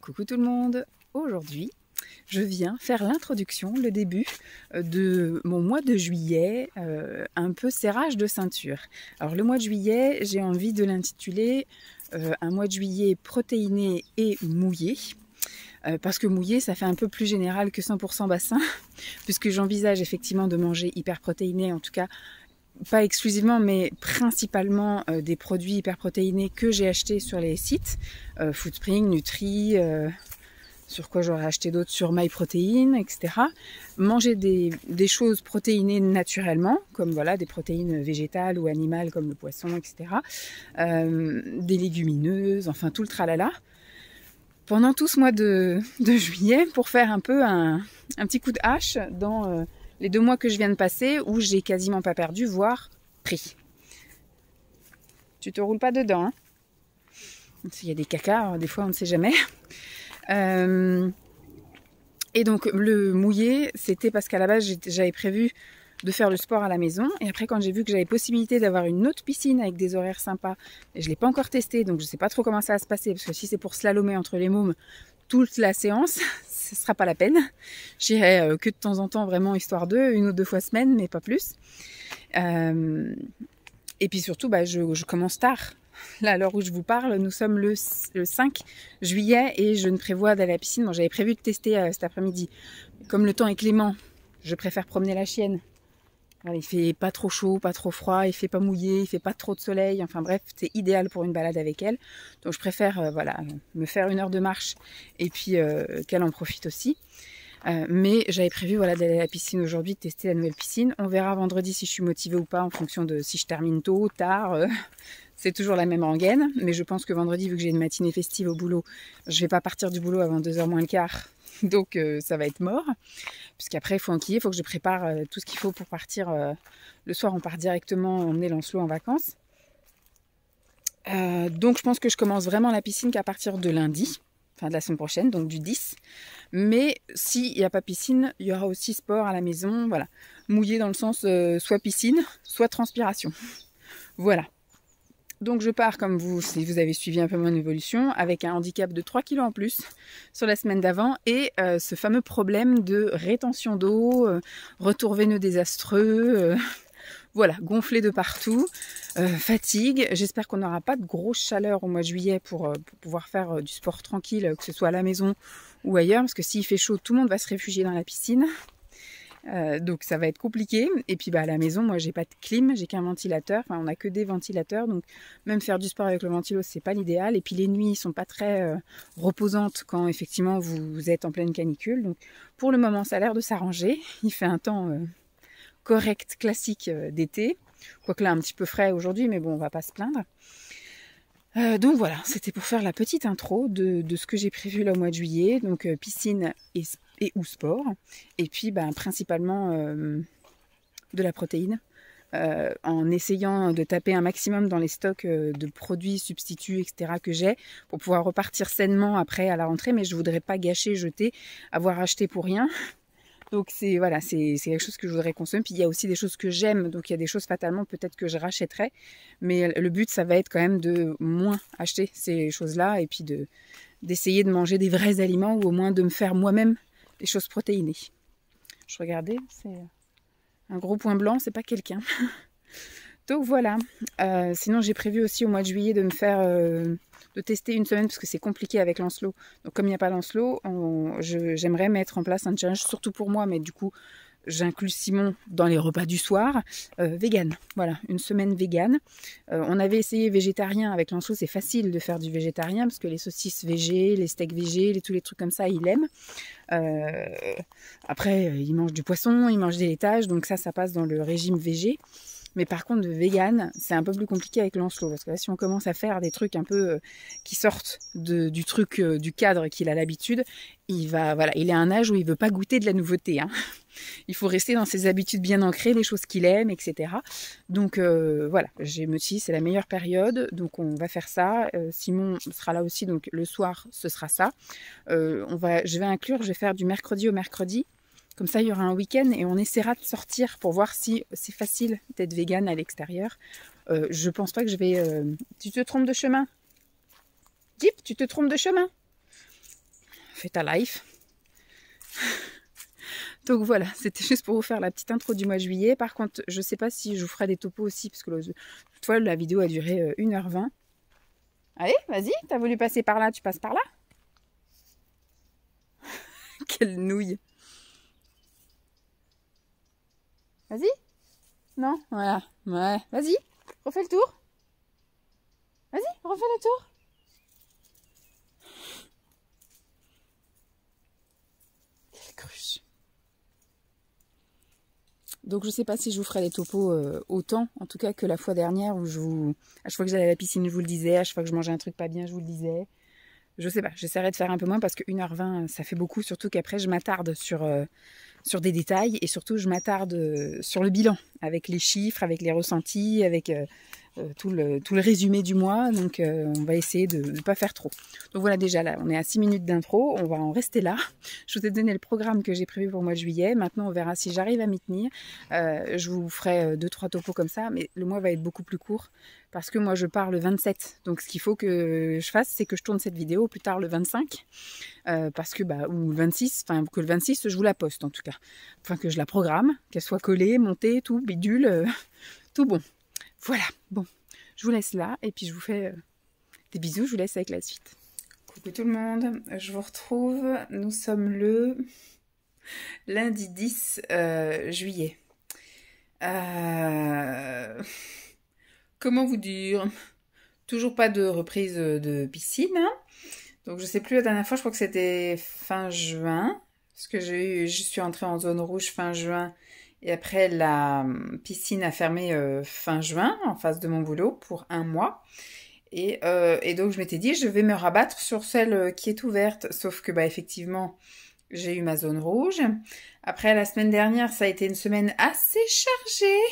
Coucou tout le monde. Aujourd'hui, je viens faire l'introduction, le début de mon mois de juillet, un peu serrage de ceinture. Alors le mois de juillet, j'ai envie de l'intituler un mois de juillet protéiné et mouillé. Parce que mouillé, ça fait un peu plus général que 100% bassin, puisque j'envisage effectivement de manger hyper protéiné, en tout cas pas exclusivement, mais principalement des produits hyperprotéinés que j'ai achetés sur les sites, Foodspring, Nutri, sur quoi j'aurais acheté d'autres, sur MyProtein, etc. Manger des choses protéinées naturellement, comme voilà des protéines végétales ou animales comme le poisson, etc. Des légumineuses, enfin tout le tralala. Pendant tout ce mois de juillet, pour faire un peu un petit coup de hache dans les 2 mois que je viens de passer, où j'ai quasiment pas perdu, voire pris. Tu te roules pas dedans, hein. S'il y a des cacas, des fois on ne sait jamais. Et donc le mouillé, c'était parce qu'à la base j'avais prévu de faire le sport à la maison. Et après, quand j'ai vu que j'avais possibilité d'avoir une autre piscine avec des horaires sympas, et je ne l'ai pas encore testé, donc je ne sais pas trop comment ça va se passer, parce que si c'est pour slalomer entre les mômes toute la séance, ce ne sera pas la peine. J'irai que de temps en temps, vraiment, histoire d'eux, 1 ou 2 fois semaine, mais pas plus. Et puis surtout, je commence tard. Là, à l'heure où je vous parle, nous sommes le 5 juillet et je ne prévois d'aller à la piscine. Bon, j'avais prévu de tester cet après-midi. Comme le temps est clément, je préfère promener la chienne. Voilà, il fait pas trop chaud, pas trop froid, il fait pas mouillé, il fait pas trop de soleil. Enfin bref, c'est idéal pour une balade avec elle. Donc je préfère me faire 1 heure de marche et puis qu'elle en profite aussi. Mais j'avais prévu d'aller à la piscine aujourd'hui, de tester la nouvelle piscine. On verra vendredi si je suis motivée ou pas en fonction de si je termine tôt, tard. C'est toujours la même rengaine. Mais je pense que vendredi, vu que j'ai une matinée festive au boulot, je vais pas partir du boulot avant 2h moins le quart. Donc ça va être mort. Puisqu'après, il faut enquiller, il faut que je prépare tout ce qu'il faut pour partir. Le soir, on part directement emmener Lancelot en vacances. Donc je pense que je commence vraiment la piscine qu'à partir de lundi. Enfin de la semaine prochaine, donc du 10. Mais s'il n'y a pas piscine, il y aura aussi sport à la maison. Voilà. Mouillé dans le sens soit piscine, soit transpiration. Voilà. Donc je pars comme vous, si vous avez suivi un peu mon évolution, avec un handicap de 3 kg en plus sur la semaine d'avant et ce fameux problème de rétention d'eau, retour veineux désastreux, voilà, gonflé de partout, fatigue. J'espère qu'on n'aura pas de grosse chaleur au mois de juillet pour pouvoir faire du sport tranquille, que ce soit à la maison ou ailleurs, parce que s'il fait chaud, tout le monde va se réfugier dans la piscine. Donc ça va être compliqué. Et puis à la maison, moi j'ai pas de clim, j'ai qu'un ventilateur. Enfin, on n'a que des ventilateurs, donc même faire du sport avec le ventilo, c'est pas l'idéal. Et puis les nuits sont pas très reposantes quand effectivement vous êtes en pleine canicule. Donc pour le moment, ça a l'air de s'arranger. Il fait un temps correct, classique d'été. Quoique là, un petit peu frais aujourd'hui, mais bon, on va pas se plaindre. Donc voilà, c'était pour faire la petite intro de ce que j'ai prévu le mois de juillet. Donc piscine et ou sport. Et puis principalement de la protéine. En essayant de taper un maximum dans les stocks de produits, substituts, etc. que j'ai pour pouvoir repartir sainement après à la rentrée. Mais je voudrais pas gâcher, jeter, avoir acheté pour rien. Donc c'est quelque chose que je voudrais consommer. Puis il y a aussi des choses que j'aime, donc il y a des choses fatalement peut-être que je rachèterai. Mais le but, ça va être quand même de moins acheter ces choses-là et puis d'essayer de manger des vrais aliments ou au moins de me faire moi-même des choses protéinées. Je regardais, c'est un gros point blanc, c'est pas quelqu'un. Donc voilà. Sinon j'ai prévu aussi au mois de juillet de me faire de tester 1 semaine parce que c'est compliqué avec Lancelot. Donc comme il n'y a pas Lancelot, j'aimerais mettre en place un challenge, surtout pour moi, mais du coup j'inclus Simon dans les repas du soir, vegan. Voilà, 1 semaine vegan. On avait essayé végétarien avec Lancelot, c'est facile de faire du végétarien parce que les saucisses végé, les steaks végé, tous les trucs comme ça, il aime. Après, il mange du poisson, il mange des laitages, donc ça passe dans le régime végé. Mais par contre, de vegan, c'est un peu plus compliqué avec Lancelot. Parce que là, si on commence à faire des trucs un peu qui sortent du truc, du cadre qu'il a l'habitude, il est à un âge où il veut pas goûter de la nouveauté. Hein. Il faut rester dans ses habitudes bien ancrées, les choses qu'il aime, etc. Donc voilà, je me dis c'est la meilleure période. Donc on va faire ça. Simon sera là aussi, donc le soir, ce sera ça. Je vais faire du mercredi au mercredi. Comme ça, il y aura un week-end et on essaiera de sortir pour voir si c'est facile d'être vegan à l'extérieur. Je pense pas que je vais... Tu te trompes de chemin? Jeep, tu te trompes de chemin? refais ta life. Donc voilà, c'était juste pour vous faire la petite intro du mois de juillet. Par contre, je sais pas si je vous ferai des topos aussi, parce que toutefois, la vidéo a duré 1h20. Allez, vas-y, t'as voulu passer par là, tu passes par là. Quelle nouille. Vas-y. Non, voilà. Ouais, vas-y, refais le tour. Vas-y, refais le tour. Quelle cruche. Donc je sais pas si je vous ferai les topos autant, en tout cas que la fois dernière où à chaque fois que j'allais à la piscine je vous le disais, à chaque fois que je mangeais un truc pas bien je vous le disais. Je sais pas, j'essaierai de faire un peu moins parce que 1h20 ça fait beaucoup, surtout qu'après je m'attarde sur des détails et surtout je m'attarde sur le bilan, avec les chiffres, avec les ressentis, avec tout le résumé du mois, donc on va essayer de ne pas faire trop. Donc voilà, déjà là, on est à 6 minutes d'intro, on va en rester là. Je vous ai donné le programme que j'ai prévu pour le mois de juillet, maintenant on verra si j'arrive à m'y tenir. Je vous ferai 2-3 topos comme ça, mais le mois va être beaucoup plus court, parce que moi je pars le 27, donc ce qu'il faut que je fasse, c'est que je tourne cette vidéo au plus tard le 25, parce que, ou le 26, enfin que le 26 je vous la poste en tout cas, enfin que je la programme, qu'elle soit collée, montée, tout, bidule, tout bon. Voilà, bon, je vous laisse là et puis je vous fais des bisous, je vous laisse avec la suite. Coucou tout le monde, je vous retrouve, nous sommes le lundi 10 juillet. Comment vous dire? Toujours pas de reprise de piscine, hein. Donc je sais plus, la dernière fois je crois que c'était fin juin, parce que je suis entrée en zone rouge fin juin. Et après, la piscine a fermé fin juin, en face de mon boulot, pour 1 mois. Et donc, je m'étais dit, je vais me rabattre sur celle qui est ouverte. Sauf que, effectivement, j'ai eu ma zone rouge. Après, la semaine dernière, ça a été une semaine assez chargée.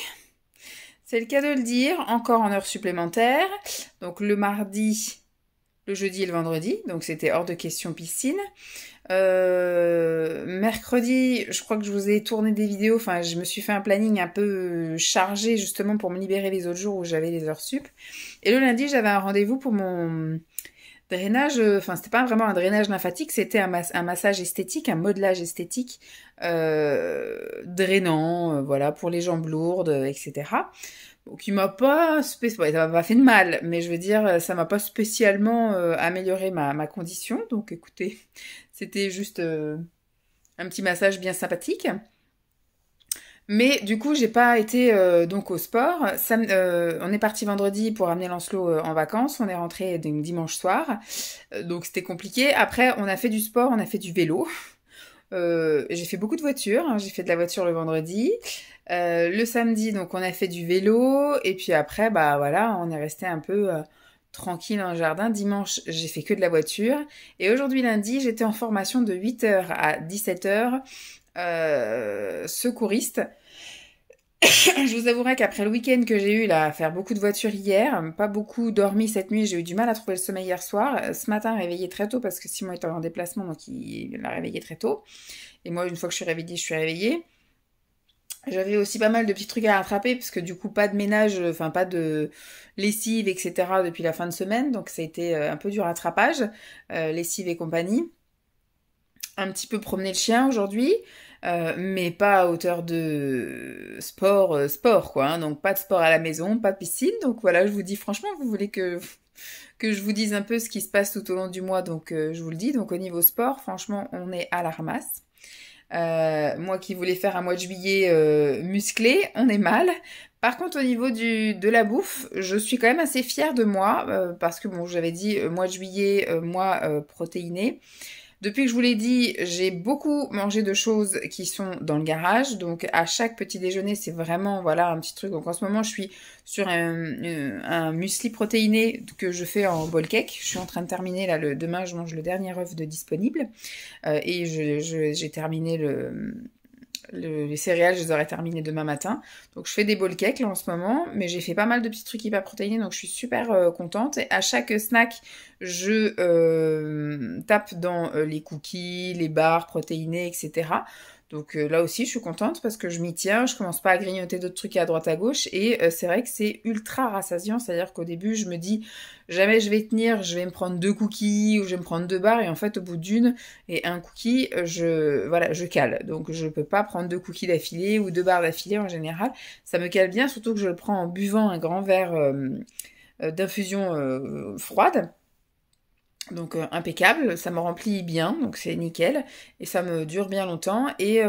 C'est le cas de le dire, encore en heures supplémentaires. Donc, le mardi, le jeudi et le vendredi. Donc, c'était hors de question piscine. Mercredi, je crois que je vous ai tourné des vidéos, enfin je me suis fait un planning un peu chargé justement pour me libérer les autres jours où j'avais les heures sup. Et le lundi, j'avais un rendez-vous pour mon drainage, enfin c'était pas vraiment un drainage lymphatique, c'était un massage esthétique, un modelage esthétique drainant, voilà, pour les jambes lourdes, etc. Donc il m'a pas ça m'a pas fait de mal, mais je veux dire ça m'a pas spécialement amélioré ma condition. Donc écoutez, c'était juste un petit massage bien sympathique. Mais du coup, j'ai pas été donc au sport. On est parti vendredi pour amener Lancelot en vacances. On est rentré dimanche soir, donc c'était compliqué. Après, on a fait du sport, on a fait du vélo. J'ai fait beaucoup de voitures, hein. J'ai fait de la voiture le vendredi. Le samedi, donc on a fait du vélo. Et puis après, voilà, on est resté un peu tranquille dans le jardin. Dimanche, j'ai fait que de la voiture. Et aujourd'hui, lundi, j'étais en formation de 8h à 17h, secouriste. Je vous avouerai qu'après le week-end que j'ai eu là, à faire beaucoup de voitures hier, pas beaucoup dormi cette nuit, j'ai eu du mal à trouver le sommeil hier soir. Ce matin, réveillé très tôt parce que Simon était en déplacement, donc il l'a réveillé très tôt. Et moi, une fois que je suis réveillée, je suis réveillée. J'avais aussi pas mal de petits trucs à rattraper, parce que du coup, pas de ménage, enfin pas de lessive, etc. depuis la fin de semaine, donc ça a été un peu du rattrapage, lessive et compagnie. Un petit peu promener le chien aujourd'hui, mais pas à hauteur de sport quoi, hein. Donc pas de sport à la maison, pas de piscine. Donc voilà, je vous dis franchement, vous voulez que je vous dise un peu ce qui se passe tout au long du mois, donc je vous le dis. Donc au niveau sport, franchement, on est à la ramasse. Moi qui voulais faire un mois de juillet musclé, on est mal. Par contre, au niveau de la bouffe, je suis quand même assez fière de moi, parce que bon, j'avais dit mois de juillet, mois protéiné. Depuis que je vous l'ai dit, j'ai beaucoup mangé de choses qui sont dans le garage. Donc à chaque petit déjeuner, c'est vraiment voilà un petit truc. Donc en ce moment, je suis sur un muesli protéiné que je fais en bowl cake. Je suis en train de terminer là. Demain, je mange le dernier œuf de disponible. Et j'ai terminé les céréales, je les aurais terminées demain matin. Donc je fais des bowl cakes là en ce moment, mais j'ai fait pas mal de petits trucs hyper protéinés, donc je suis super contente. Et à chaque snack, je tape dans les cookies, les barres protéinées, etc. Donc là aussi, je suis contente parce que je m'y tiens, je commence pas à grignoter d'autres trucs à droite à gauche et c'est vrai que c'est ultra rassasiant, c'est-à-dire qu'au début, je me dis jamais je vais tenir, je vais me prendre 2 cookies ou je vais me prendre 2 barres et en fait, au bout d'une et un cookie, voilà, je cale. Donc je peux pas prendre 2 cookies d'affilée ou 2 barres d'affilée en général. Ça me cale bien, surtout que je le prends en buvant un grand verre d'infusion froide. Donc impeccable, ça me remplit bien, donc c'est nickel, et ça me dure bien longtemps. Et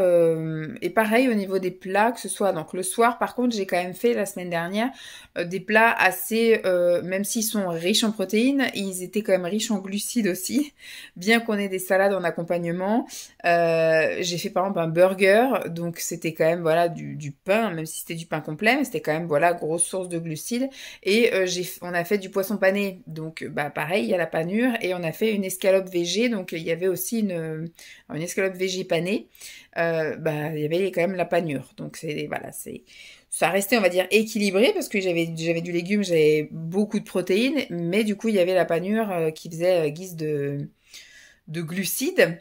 pareil au niveau des plats, que ce soit donc le soir, par contre j'ai quand même fait la semaine dernière des plats assez, même s'ils sont riches en protéines, ils étaient quand même riches en glucides aussi, bien qu'on ait des salades en accompagnement. J'ai fait par exemple un burger, donc c'était quand même voilà du pain, même si c'était du pain complet, mais c'était quand même voilà grosse source de glucides. Et on a fait du poisson pané, donc bah pareil, il y a la panure, et on a fait une escalope végé, donc il y avait aussi une escalope végé panée, bah il y avait quand même la panure, donc c'est voilà, ça restait on va dire équilibré parce que j'avais du légume, j'avais beaucoup de protéines, mais du coup il y avait la panure qui faisait guise de glucides.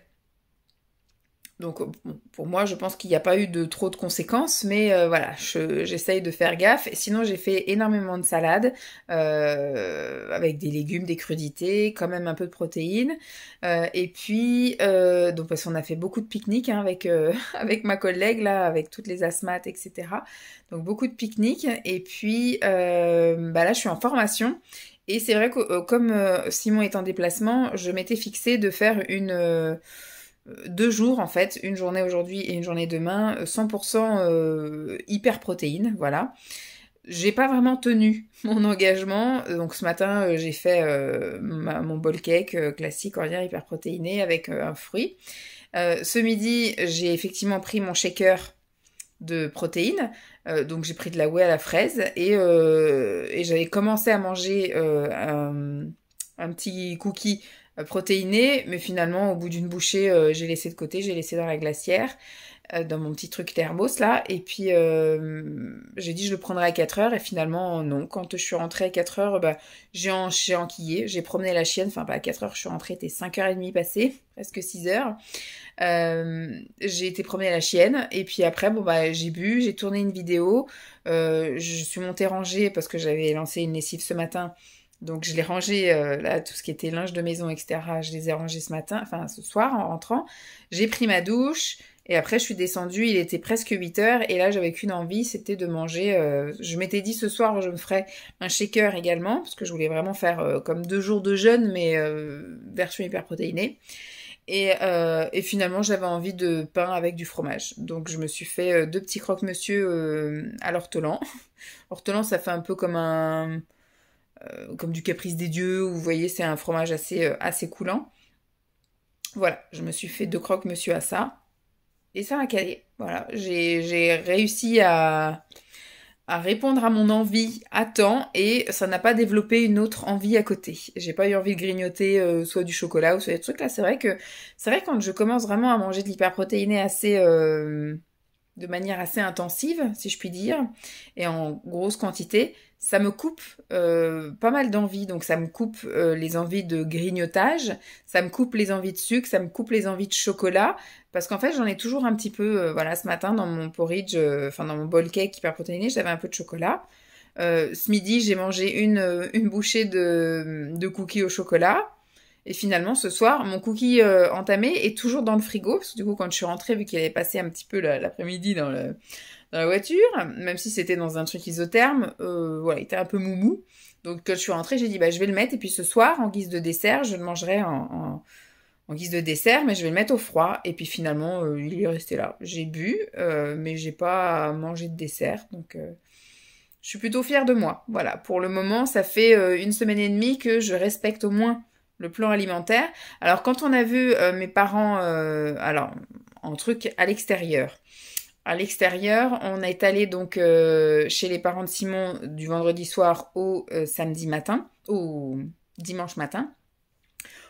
Donc bon, pour moi, je pense qu'il n'y a pas eu de trop de conséquences, mais voilà, j'essaye de faire gaffe. Et sinon, j'ai fait énormément de salades avec des légumes, des crudités, quand même un peu de protéines. Et puis, donc parce qu'on a fait beaucoup de pique-niques hein, avec avec ma collègue là, avec toutes les asthmates, etc. Donc beaucoup de pique-niques. Et puis, bah là, je suis en formation. Et c'est vrai que comme Simon est en déplacement, je m'étais fixée de faire 2 jours en fait, une journée aujourd'hui et une journée demain, 100% hyper protéines, voilà. J'ai pas vraiment tenu mon engagement, donc ce matin j'ai fait mon bowl cake classique en lien hyper protéiné avec un fruit. Ce midi j'ai effectivement pris mon shaker de protéines, donc j'ai pris de la whey à la fraise et j'avais commencé à manger un petit cookie protéiné, mais finalement au bout d'une bouchée j'ai laissé de côté, j'ai laissé dans la glacière, dans mon petit truc thermos là, et puis j'ai dit je le prendrai à 4 heures, et finalement non, quand je suis rentrée à 4 heures, bah, j'ai enquillé, j'ai promené la chienne, enfin pas à 4 heures, je suis rentrée, il était 5h30 passées, presque 6 heures. J'ai été promener la chienne et puis après bon bah j'ai bu, j'ai tourné une vidéo, je suis montée ranger parce que j'avais lancé une lessive ce matin, donc je l'ai rangé là tout ce qui était linge de maison etc, je les ai rangés ce matin, enfin ce soir en rentrant, j'ai pris ma douche et après je suis descendue, il était presque 8 heures et là j'avais qu'une envie, c'était de manger, je m'étais dit ce soir je me ferais un shaker également parce que je voulais vraiment faire comme 2 jours de jeûne mais version hyper protéinée. Et finalement, j'avais envie de pain avec du fromage. Donc, je me suis fait 2 petits croque-monsieur à l'ortolan. Ortolan, ça fait un peu comme du caprice des dieux. Où, vous voyez, c'est un fromage assez coulant. Voilà, je me suis fait 2 croque-monsieur à ça. Et ça m'a calé. Voilà, j'ai réussi à répondre à mon envie à temps et ça n'a pas développé une autre envie à côté. J'ai pas eu envie de grignoter soit du chocolat ou soit des trucs là. C'est vrai quand je commence vraiment à manger de l'hyperprotéiné de manière assez intensive, si je puis dire, et en grosse quantité, ça me coupe pas mal d'envies. Donc ça me coupe les envies de grignotage, ça me coupe les envies de sucre, ça me coupe les envies de chocolat, parce qu'en fait j'en ai toujours un petit peu, voilà, ce matin dans mon porridge, enfin dans mon bowl cake hyper protéiné, j'avais un peu de chocolat. Ce midi j'ai mangé une bouchée de cookies au chocolat. Et finalement, ce soir, mon cookie entamé est toujours dans le frigo. Parce que du coup, quand je suis rentrée, vu qu'il avait passé un petit peu l'après-midi dans la voiture, même si c'était dans un truc isotherme, voilà, il était un peu moumou. Donc quand je suis rentrée, j'ai dit, bah, je vais le mettre. Et puis ce soir, en guise de dessert, je le mangerai en guise de dessert, mais je vais le mettre au froid. Et puis finalement, il est resté là. J'ai bu, mais j'ai pas mangé de dessert. Donc je suis plutôt fière de moi. Voilà, pour le moment, ça fait 1 semaine et demie que je respecte au moins le plan alimentaire. Alors quand on a vu mes parents, alors en truc à l'extérieur. À l'extérieur, on est allé donc chez les parents de Simon du vendredi soir au samedi matin, au dimanche matin.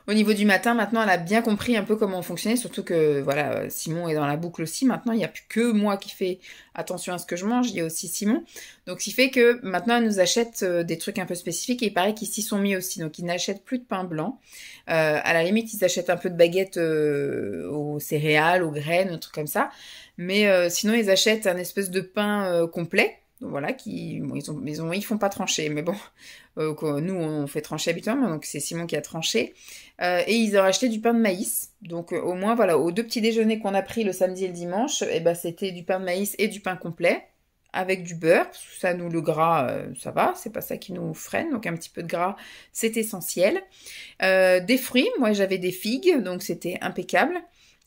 Au niveau du matin, maintenant, elle a bien compris un peu comment on fonctionnait, surtout que, voilà, Simon est dans la boucle aussi. Maintenant, il n'y a plus que moi qui fais attention à ce que je mange, il y a aussi Simon. Donc, ce qui fait que maintenant, elle nous achète des trucs un peu spécifiques et il paraît qu'ils s'y sont mis aussi. Donc, ils n'achètent plus de pain blanc. À la limite, ils achètent un peu de baguettes aux céréales, aux graines, un truc comme ça. Mais sinon, ils achètent un espèce de pain complet. Donc, voilà, bon, ils font pas trancher, mais bon, nous on fait trancher habituellement, donc c'est Simon qui a tranché. Et ils ont acheté du pain de maïs. Donc au moins, voilà, aux 2 petits déjeuners qu'on a pris le samedi et le dimanche, et ben, c'était du pain de maïs et du pain complet, avec du beurre. Ça, nous, le gras, ça va, c'est pas ça qui nous freine. Donc un petit peu de gras, c'est essentiel. Des fruits, moi j'avais des figues, donc c'était impeccable.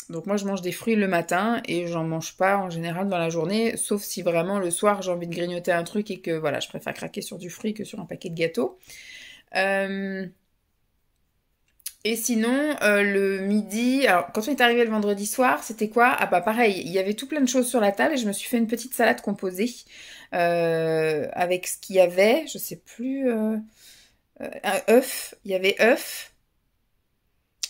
Donc moi je mange des fruits le matin et j'en mange pas en général dans la journée, sauf si vraiment le soir j'ai envie de grignoter un truc et que voilà, je préfère craquer sur du fruit que sur un paquet de gâteaux. Et sinon, le midi, alors quand on est arrivé le vendredi soir, c'était quoi? Ah bah pareil, il y avait tout plein de choses sur la table et je me suis fait une petite salade composée avec ce qu'il y avait, je sais plus, un œuf, il y avait œuf.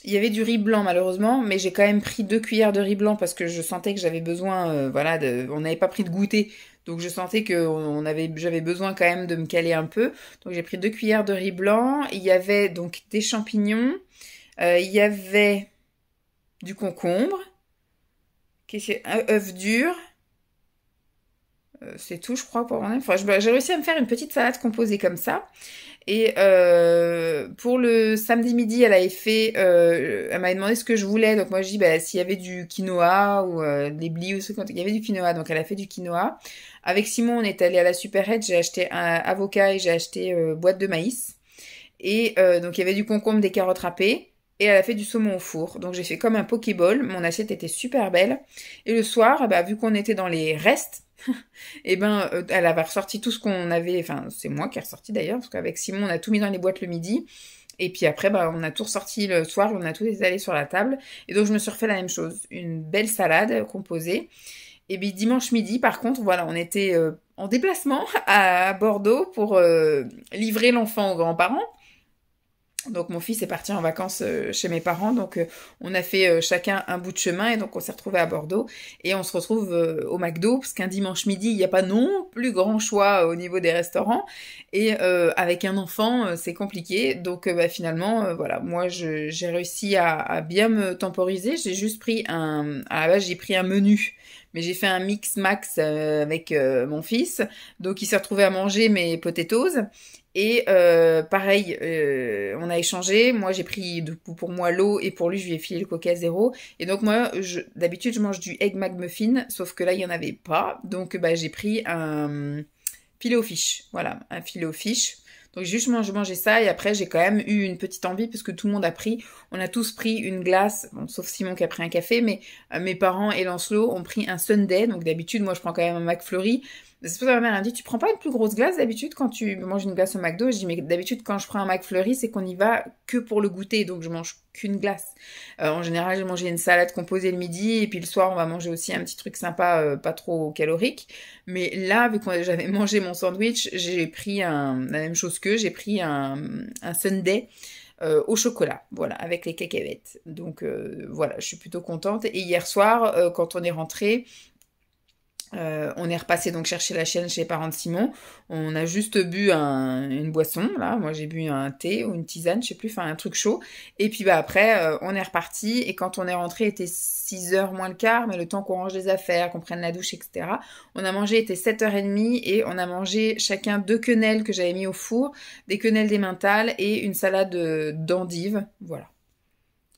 Il y avait du riz blanc malheureusement, mais j'ai quand même pris 2 cuillères de riz blanc parce que je sentais que j'avais besoin, voilà, on n'avait pas pris de goûter, donc je sentais que j'avais besoin quand même de me caler un peu. Donc j'ai pris 2 cuillères de riz blanc. Il y avait donc des champignons, il y avait du concombre, un œuf dur. C'est tout, je crois, pour mon avis. Enfin, j'ai réussi à me faire une petite salade composée comme ça. Et pour le samedi midi, elle m'avait demandé ce que je voulais. Donc moi, je dis, bah, s'il y avait du quinoa ou des blis ou ce il y avait du quinoa. Donc elle a fait du quinoa. Avec Simon, on est allé à la supérette. J'ai acheté un avocat et j'ai acheté boîte de maïs. Et donc il y avait du concombre, des carottes râpées. Et elle a fait du saumon au four. Donc j'ai fait comme un pokéball. Mon assiette était super belle. Et le soir, bah, vu qu'on était dans les restes, et ben, elle avait ressorti tout ce qu'on avait. Enfin, c'est moi qui ai ressorti d'ailleurs, parce qu'avec Simon, on a tout mis dans les boîtes le midi. Et puis après, bah, on a tout ressorti le soir, on a tout étalé sur la table. Et donc je me suis refait la même chose. Une belle salade composée. Et puis dimanche midi, par contre, voilà, on était en déplacement à Bordeaux pour livrer l'enfant aux grands-parents. Donc mon fils est parti en vacances chez mes parents, donc on a fait chacun un bout de chemin et donc on s'est retrouvés à Bordeaux et on se retrouve au McDo parce qu'un dimanche midi il n'y a pas non plus grand choix au niveau des restaurants et avec un enfant c'est compliqué donc bah, finalement voilà moi j'ai réussi à bien me temporiser, j'ai juste pris à la base j'ai pris un menu mais j'ai fait un mix max avec mon fils donc il s'est retrouvé à manger mes potatoes. Et pareil, on a échangé. Moi, j'ai pris du coup pour moi l'eau et pour lui, je lui ai filé le Coca zéro. Et donc moi, d'habitude, je mange du Egg McMuffin, sauf que là, il y en avait pas. Donc, bah, j'ai pris un filet aux fiches. Voilà, un filet aux fiches. Donc j'ai juste mangé ça et après j'ai quand même eu une petite envie parce que tout le monde a pris, on a tous pris une glace, bon, sauf Simon qui a pris un café, mais mes parents et Lancelot ont pris un sundae. Donc d'habitude moi je prends quand même un McFlurry. C'est pour ça que ma mère a dit, tu prends pas une plus grosse glace d'habitude quand tu manges une glace au McDo? Je dis, mais d'habitude quand je prends un McFlurry, c'est qu'on y va que pour le goûter, donc je mange qu'une glace. En général, j'ai mangé une salade composée le midi, et puis le soir, on va manger aussi un petit truc sympa, pas trop calorique. Mais là, vu que j'avais mangé mon sandwich, j'ai pris la même chose j'ai pris un sundae au chocolat, voilà, avec les cacahuètes. Donc voilà, je suis plutôt contente. Et hier soir, quand on est rentré, on est repassé donc chercher la chienne chez les parents de Simon. On a juste bu une boisson, là. Moi j'ai bu un thé ou une tisane, je sais plus, enfin un truc chaud. Et puis bah après, on est reparti. Et quand on est rentré, il était 6h moins le quart, mais le temps qu'on range les affaires, qu'on prenne la douche, etc. On a mangé, il était 7h30 et on a mangé chacun 2 quenelles que j'avais mis au four, des quenelles d'emmental et une salade d'endives. Voilà.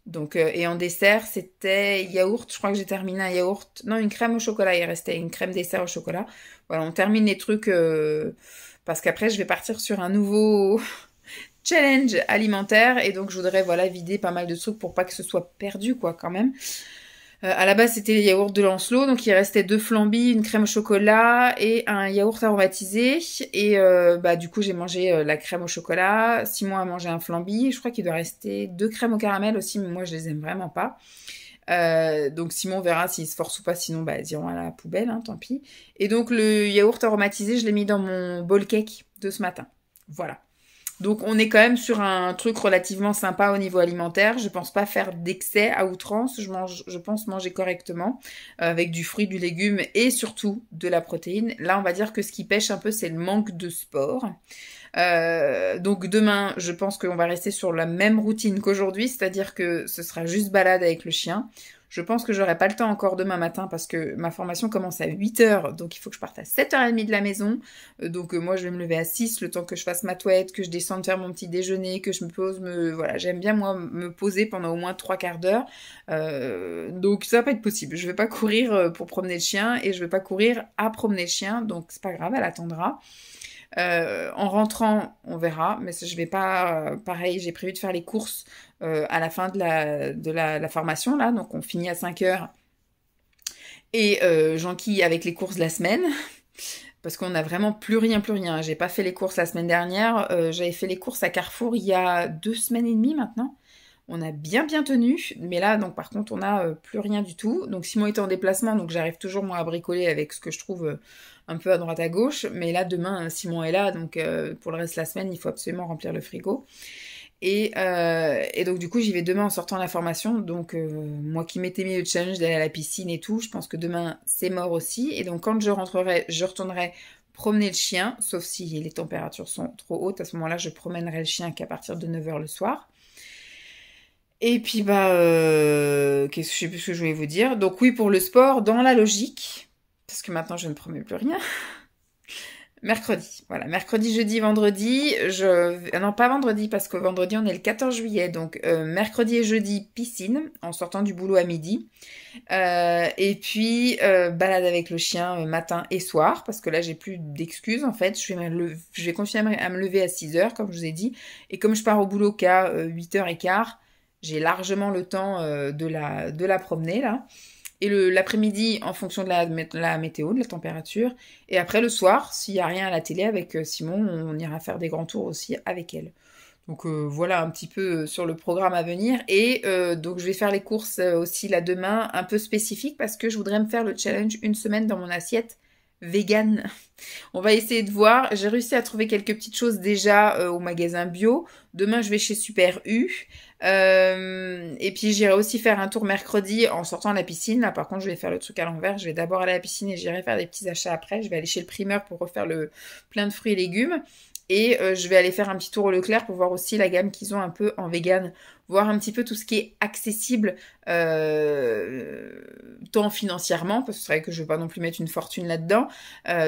Donc, et en dessert, c'était yaourt. Je crois que j'ai terminé un yaourt. Non, une crème au chocolat. Il restait une crème dessert au chocolat. Voilà, on termine les trucs parce qu'après, je vais partir sur un nouveau challenge alimentaire. Et donc, je voudrais, voilà, vider pas mal de trucs pour pas que ce soit perdu, quoi, quand même. À la base, c'était les yaourts de Lancelot, donc il restait 2 flambis, une crème au chocolat et un yaourt aromatisé. Et bah du coup, j'ai mangé la crème au chocolat. Simon a mangé un flambi. Je crois qu'il doit rester 2 crèmes au caramel aussi, mais moi je les aime vraiment pas. Donc Simon verra s'il se force ou pas, sinon bah elles iront à la poubelle, hein, tant pis. Et donc le yaourt aromatisé, je l'ai mis dans mon bowl cake de ce matin. Voilà. Donc on est quand même sur un truc relativement sympa au niveau alimentaire. Je pense pas faire d'excès à outrance. Je pense manger correctement avec du fruit, du légume et surtout de la protéine. Là, on va dire que ce qui pêche un peu, c'est le manque de sport. Donc demain, je pense qu'on va rester sur la même routine qu'aujourd'hui, c'est-à-dire que ce sera juste balade avec le chien. Je pense que j'aurai pas le temps encore demain matin parce que ma formation commence à 8 heures, donc il faut que je parte à 7h30 de la maison. Donc moi je vais me lever à 6, le temps que je fasse ma toilette, que je descende faire mon petit déjeuner, que je me pose, voilà, j'aime bien moi me poser pendant au moins 3 quarts d'heure. Donc ça va pas être possible. Je vais pas courir pour promener le chien et je vais pas courir à promener le chien, donc c'est pas grave, elle attendra. En rentrant, on verra, mais je vais pas. Pareil, j'ai prévu de faire les courses à la fin de la formation là, donc on finit à 5 heures et j'enquille avec les courses de la semaine parce qu'on n'a vraiment plus rien, plus rien. J'ai pas fait les courses la semaine dernière, j'avais fait les courses à Carrefour il y a 2 semaines et demie maintenant. On a bien tenu, mais là, donc par contre, on n'a plus rien du tout. Donc Simon est en déplacement, donc j'arrive toujours moi à bricoler avec ce que je trouve un peu à droite à gauche. Mais là, demain, Simon est là, donc pour le reste de la semaine, il faut absolument remplir le frigo. Et donc du coup, j'y vais demain en sortant de la formation. Donc moi qui m'étais mis le challenge d'aller à la piscine et tout, je pense que demain, c'est mort aussi. Et donc quand je rentrerai, je retournerai promener le chien, sauf si les températures sont trop hautes. À ce moment-là, je promènerai le chien qu'à partir de 9h le soir. Et puis je sais plus ce que je voulais vous dire. Donc oui, pour le sport, dans la logique, parce que maintenant je ne promets plus rien. Mercredi, voilà, mercredi, jeudi, vendredi, non pas vendredi parce que vendredi on est le 14 juillet, donc mercredi et jeudi piscine en sortant du boulot à midi, et puis balade avec le chien matin et soir parce que là j'ai plus d'excuses en fait, je vais continuer à me lever à 6h comme je vous ai dit, et comme je pars au boulot qu'à 8h15, j'ai largement le temps de la promener là. Et l'après-midi, en fonction de la météo, de la température. Et après, le soir, s'il n'y a rien à la télé avec Simon, on ira faire des grands tours aussi avec elle. Donc voilà un petit peu sur le programme à venir. Et donc je vais faire les courses aussi là demain, un peu spécifiques, parce que je voudrais me faire le challenge une semaine dans mon assiette vegan. On va essayer de voir. J'ai réussi à trouver quelques petites choses déjà au magasin bio. Demain, je vais chez Super U. Et puis, j'irai aussi faire un tour mercredi en sortant de la piscine. Là, par contre, je vais faire le truc à l'envers. Je vais d'abord aller à la piscine et j'irai faire des petits achats après. Je vais aller chez le primeur pour refaire le plein de fruits et légumes. Et je vais aller faire un petit tour au Leclerc pour voir aussi la gamme qu'ils ont un peu en vegan. Voir un petit peu tout ce qui est accessible, tant financièrement, parce que c'est vrai que je ne veux pas non plus mettre une fortune là-dedans,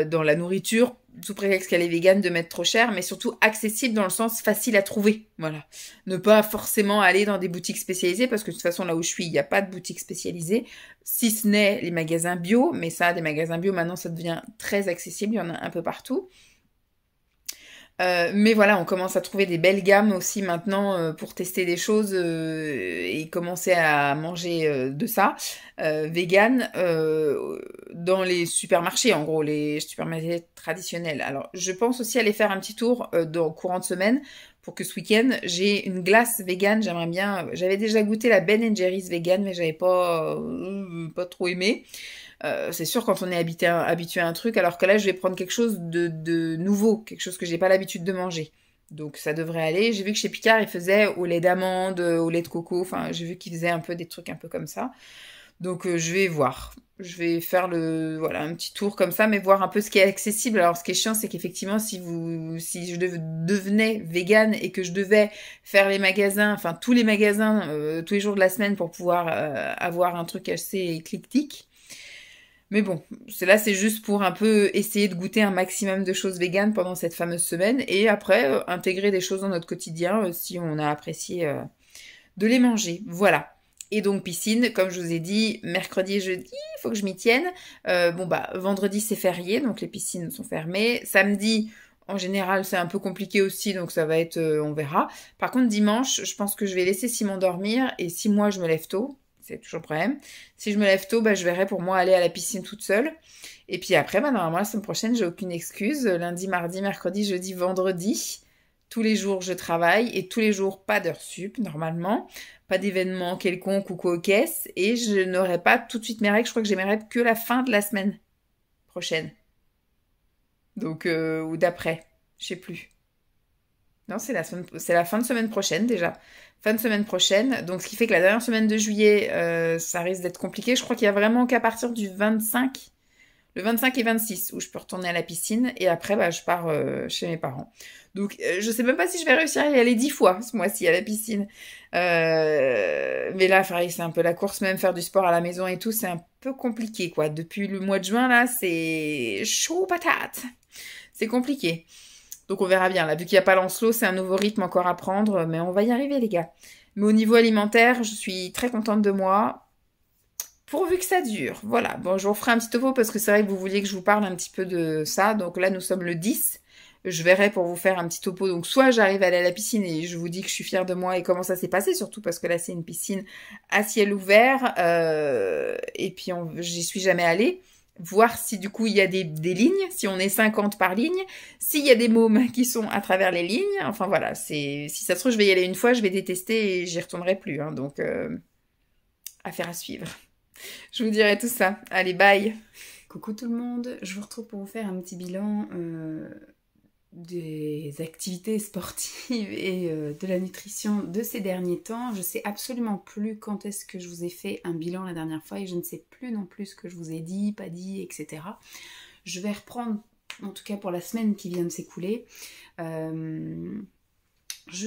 dans la nourriture, sous prétexte qu'elle est végane, de mettre trop cher, mais surtout accessible dans le sens facile à trouver. Voilà. Ne pas forcément aller dans des boutiques spécialisées, parce que de toute façon, là où je suis, il n'y a pas de boutique spécialisée, si ce n'est les magasins bio, mais ça, des magasins bio, maintenant, ça devient très accessible, il y en a un peu partout. Mais voilà, on commence à trouver des belles gammes aussi maintenant pour tester des choses et commencer à manger de ça, vegan, dans les supermarchés, en gros, les supermarchés traditionnels. Alors, je pense aussi aller faire un petit tour dans courant de semaine pour que ce week-end, j'ai une glace vegan. J'aimerais bien. J'avais déjà goûté la Ben Jerry's vegan, mais j'avais pas trop aimé. C'est sûr quand on est habitué à un truc, alors que là je vais prendre quelque chose de nouveau, quelque chose que j'ai pas l'habitude de manger. Donc ça devrait aller. J'ai vu que chez Picard ils faisaient au lait d'amande, au lait de coco, enfin j'ai vu qu'ils faisaient un peu des trucs un peu comme ça. Donc je vais voir. Je vais faire voilà, un petit tour comme ça, mais voir un peu ce qui est accessible. Alors ce qui est chiant, c'est qu'effectivement, si je devenais vegan et que je devais faire les magasins, enfin tous les magasins, tous les jours de la semaine pour pouvoir avoir un truc assez éclectique. Mais bon, c'est juste pour un peu essayer de goûter un maximum de choses véganes pendant cette fameuse semaine et après intégrer des choses dans notre quotidien si on a apprécié de les manger. Voilà. Et donc piscine, comme je vous ai dit, mercredi et jeudi, il faut que je m'y tienne. Vendredi c'est férié, donc les piscines sont fermées. Samedi, en général, c'est un peu compliqué aussi, donc ça va être, on verra. Par contre, dimanche, je pense que je vais laisser Simon dormir et si moi je me lève tôt, c'est toujours le problème. Si je me lève tôt, je verrai pour moi aller à la piscine toute seule. Et puis après, normalement, la semaine prochaine, j'ai aucune excuse. Lundi, mardi, mercredi, jeudi, vendredi. Tous les jours, je travaille. Et tous les jours, pas d'heure sup, normalement. Pas d'événement quelconque ou quoi aux caisses. Et je n'aurai pas tout de suite mes règles. Je crois que j'ai mes règles que la fin de la semaine prochaine. Donc, ou d'après. Je sais plus. Non, c'est la fin de semaine prochaine déjà. Fin de semaine prochaine. Donc, ce qui fait que la dernière semaine de juillet, ça risque d'être compliqué. Je crois qu'il y a vraiment qu'à partir du 25, le 25 et 26 où je peux retourner à la piscine. Et après, bah, je pars chez mes parents. Donc, je sais même pas si je vais réussir à y aller 10 fois ce mois-ci à la piscine. Mais là, pareil, c'est un peu la course, même faire du sport à la maison et tout, c'est un peu compliqué, quoi. Depuis le mois de juin, là, c'est chaud patate. C'est compliqué. Donc on verra bien. Là, vu qu'il n'y a pas Lancelot, c'est un nouveau rythme encore à prendre, mais on va y arriver, les gars. Mais au niveau alimentaire, je suis très contente de moi. Pourvu que ça dure. Voilà. Bon, je vous referai un petit topo parce que c'est vrai que vous vouliez que je vous parle un petit peu de ça. Donc là, nous sommes le 10. Je verrai pour vous faire un petit topo. Donc soit j'arrive à aller à la piscine et je vous dis que je suis fière de moi et comment ça s'est passé, surtout parce que là, c'est une piscine à ciel ouvert. Et puis, j'y suis jamais allée. Voir si du coup il y a des lignes, si on est 50 par ligne, s'il y a des mômes qui sont à travers les lignes. Enfin voilà, si ça se trouve, je vais y aller une fois, je vais détester et j'y retournerai plus. Hein, donc, affaire à suivre. Je vous dirai tout ça. Allez, bye. Coucou tout le monde, je vous retrouve pour vous faire un petit bilan des activités sportives et de la nutrition de ces derniers temps. Je sais absolument plus quand est-ce que je vous ai fait un bilan la dernière fois et je ne sais plus non plus ce que je vous ai dit, pas dit, etc. Je vais reprendre, en tout cas pour la semaine qui vient de s'écouler. Je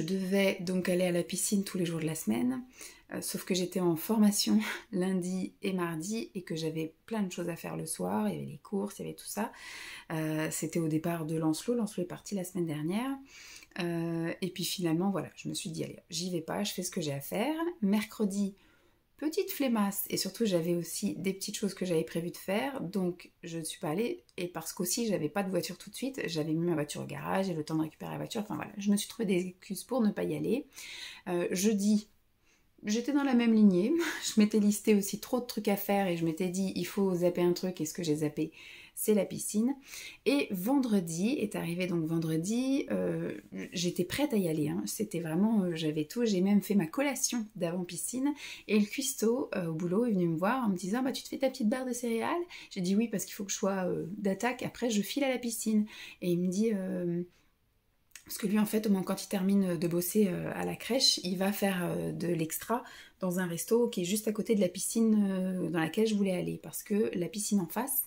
devais donc aller à la piscine tous les jours de la semaine, sauf que j'étais en formation lundi et mardi et que j'avais plein de choses à faire le soir, il y avait les courses, il y avait tout ça. C'était au départ de Lancelot, Lancelot est parti la semaine dernière. Et puis finalement, voilà, je me suis dit, allez, j'y vais pas, je fais ce que j'ai à faire. Mercredi, petite flemmasse et surtout j'avais aussi des petites choses que j'avais prévu de faire, donc je ne suis pas allée, et parce qu'aussi j'avais pas de voiture tout de suite, j'avais mis ma voiture au garage et le temps de récupérer la voiture, enfin voilà, je me suis trouvé des excuses pour ne pas y aller. Jeudi, j'étais dans la même lignée, je m'étais listé aussi trop de trucs à faire et je m'étais dit il faut zapper un truc, et ce que j'ai zappé c'est la piscine. Et vendredi est arrivé, donc vendredi j'étais prête à y aller, hein. C'était vraiment, j'avais tout, j'ai même fait ma collation d'avant piscine et le cuistot au boulot est venu me voir en me disant bah tu te fais ta petite barre de céréales. J'ai dit oui parce qu'il faut que je sois d'attaque, après je file à la piscine. Et il me dit parce que lui, en fait, au moment quand il termine de bosser à la crèche, il va faire de l'extra dans un resto qui est juste à côté de la piscine dans laquelle je voulais aller. Parce que la piscine en face,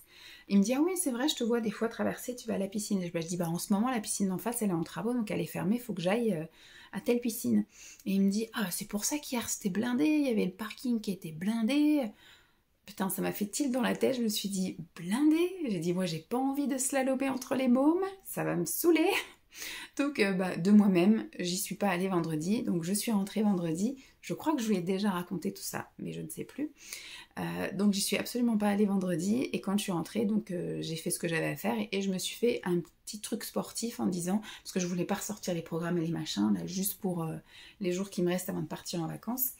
il me dit « Ah oui, c'est vrai, je te vois des fois traverser, tu vas à la piscine. » Je dis « Bah en ce moment, la piscine en face, elle est en travaux, donc elle est fermée, il faut que j'aille à telle piscine. » Et il me dit « Ah, c'est pour ça qu'hier, c'était blindé, il y avait le parking qui était blindé. » Putain, ça m'a fait tilt dans la tête, je me suis dit « Blindé ?» J'ai dit « Moi, j'ai pas envie de slaloper entre les mômes, ça va me saouler. » Donc de moi-même, j'y suis pas allée vendredi, donc je suis rentrée vendredi. Je crois que je vous ai déjà raconté tout ça, mais je ne sais plus. Donc j'y suis absolument pas allée vendredi, et quand je suis rentrée, donc j'ai fait ce que j'avais à faire et je me suis fait un petit truc sportif en disant, parce que je voulais pas ressortir les programmes et les machins, là, juste pour les jours qui me restent avant de partir en vacances.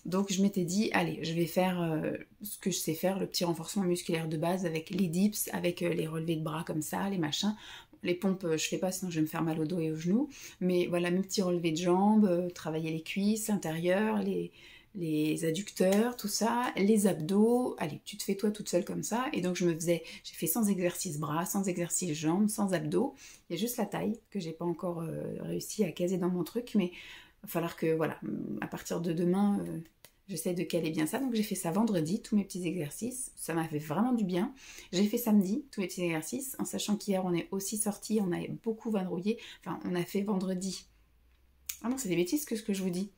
Donc je m'étais dit, allez, je vais faire ce que je sais faire, le petit renforcement musculaire de base avec les dips, avec les relevés de bras comme ça, les machins. Les pompes, je fais pas, sinon je vais me faire mal au dos et aux genoux. Mais voilà, mes petits relevés de jambes, travailler les cuisses intérieures, les adducteurs, tout ça, les abdos. Allez, tu te fais toi toute seule comme ça. Et donc j'ai fait sans exercice bras, sans exercice jambes, sans abdos. Il y a juste la taille que j'ai pas encore réussi à caser dans mon truc, mais il va falloir que, voilà, à partir de demain, j'essaie de caler bien ça. Donc j'ai fait ça vendredi, tous mes petits exercices. Ça m'a fait vraiment du bien. J'ai fait samedi, tous mes petits exercices, en sachant qu'hier on est aussi sortis, on a beaucoup vadrouillé. Enfin, on a fait vendredi. Ah non, c'est des bêtises que ce que je vous dis.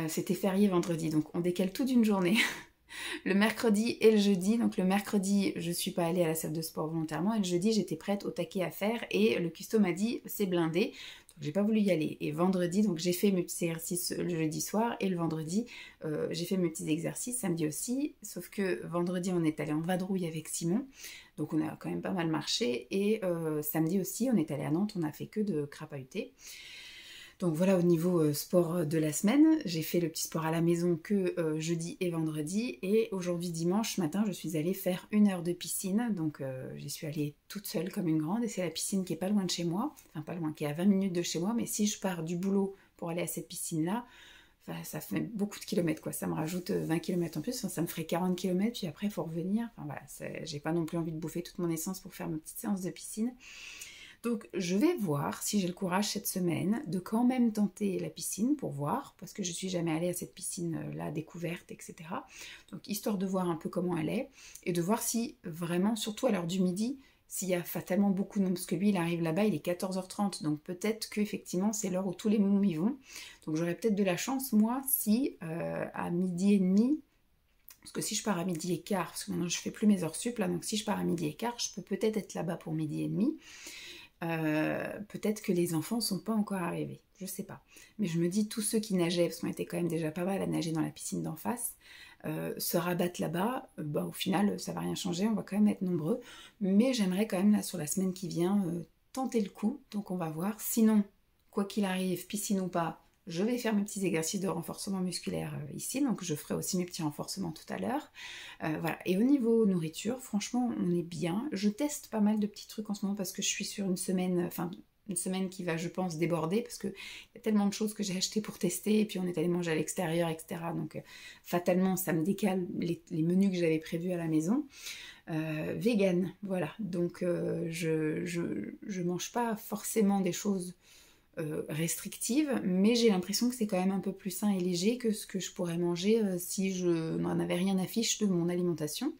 C'était férié vendredi, donc on décale tout d'une journée. Le mercredi et le jeudi. Donc le mercredi, je suis pas allée à la salle de sport volontairement, et le jeudi, j'étais prête au taquet à faire, et le cuistot m'a dit c'est blindé. Donc j'ai pas voulu y aller. Et vendredi, donc j'ai fait mes petits exercices le jeudi soir, et le vendredi, j'ai fait mes petits exercices, samedi aussi. Sauf que vendredi, on est allé en vadrouille avec Simon, donc on a quand même pas mal marché. Et samedi aussi, on est allé à Nantes, on a fait que de crapahuter. Donc voilà au niveau sport de la semaine. J'ai fait le petit sport à la maison que jeudi et vendredi. Et aujourd'hui dimanche matin, je suis allée faire 1 heure de piscine. Donc j'y suis allée toute seule comme une grande. Et c'est la piscine qui est pas loin de chez moi. Enfin pas loin, qui est à 20 minutes de chez moi. Mais si je pars du boulot pour aller à cette piscine-là, ça fait beaucoup de kilomètres quoi. Ça me rajoute 20 km en plus. Enfin, ça me ferait 40 km. Puis après il faut revenir. Enfin voilà, j'ai pas non plus envie de bouffer toute mon essence pour faire ma petite séance de piscine. Donc je vais voir si j'ai le courage cette semaine de quand même tenter la piscine pour voir, parce que je suis jamais allée à cette piscine-là découverte, etc. Donc histoire de voir un peu comment elle est, et de voir si vraiment, surtout à l'heure du midi, s'il y a fatalement beaucoup de monde, parce que lui il arrive là-bas, il est 14h30, donc peut-être qu'effectivement c'est l'heure où tous les mômes y vont. Donc j'aurais peut-être de la chance, moi, si à midi et demi, parce que si je pars à midi et quart, parce que maintenant je fais plus mes heures sup là, donc si je pars à midi et quart, je peux peut-être être là-bas pour midi et demi. Peut-être que les enfants sont pas encore arrivés, je sais pas. Mais je me dis, tous ceux qui nageaient, parce qu'on était quand même déjà pas mal à nager dans la piscine d'en face, se rabattent là-bas, bah, au final ça va rien changer, on va quand même être nombreux. Mais j'aimerais quand même là sur la semaine qui vient tenter le coup, donc on va voir. Sinon, quoi qu'il arrive, piscine ou pas, je vais faire mes petits exercices de renforcement musculaire ici, donc je ferai aussi mes petits renforcements tout à l'heure. Voilà. Et au niveau nourriture, franchement, on est bien. Je teste pas mal de petits trucs en ce moment parce que je suis sur une semaine, une semaine qui va, je pense, déborder parce qu'il y a tellement de choses que j'ai achetées pour tester et puis on est allé manger à l'extérieur, etc. Donc fatalement, ça me décale les menus que j'avais prévus à la maison. Vegan, voilà. Donc je mange pas forcément des choses restrictive, mais j'ai l'impression que c'est quand même un peu plus sain et léger que ce que je pourrais manger si je n'en avais rien à fiche de mon alimentation.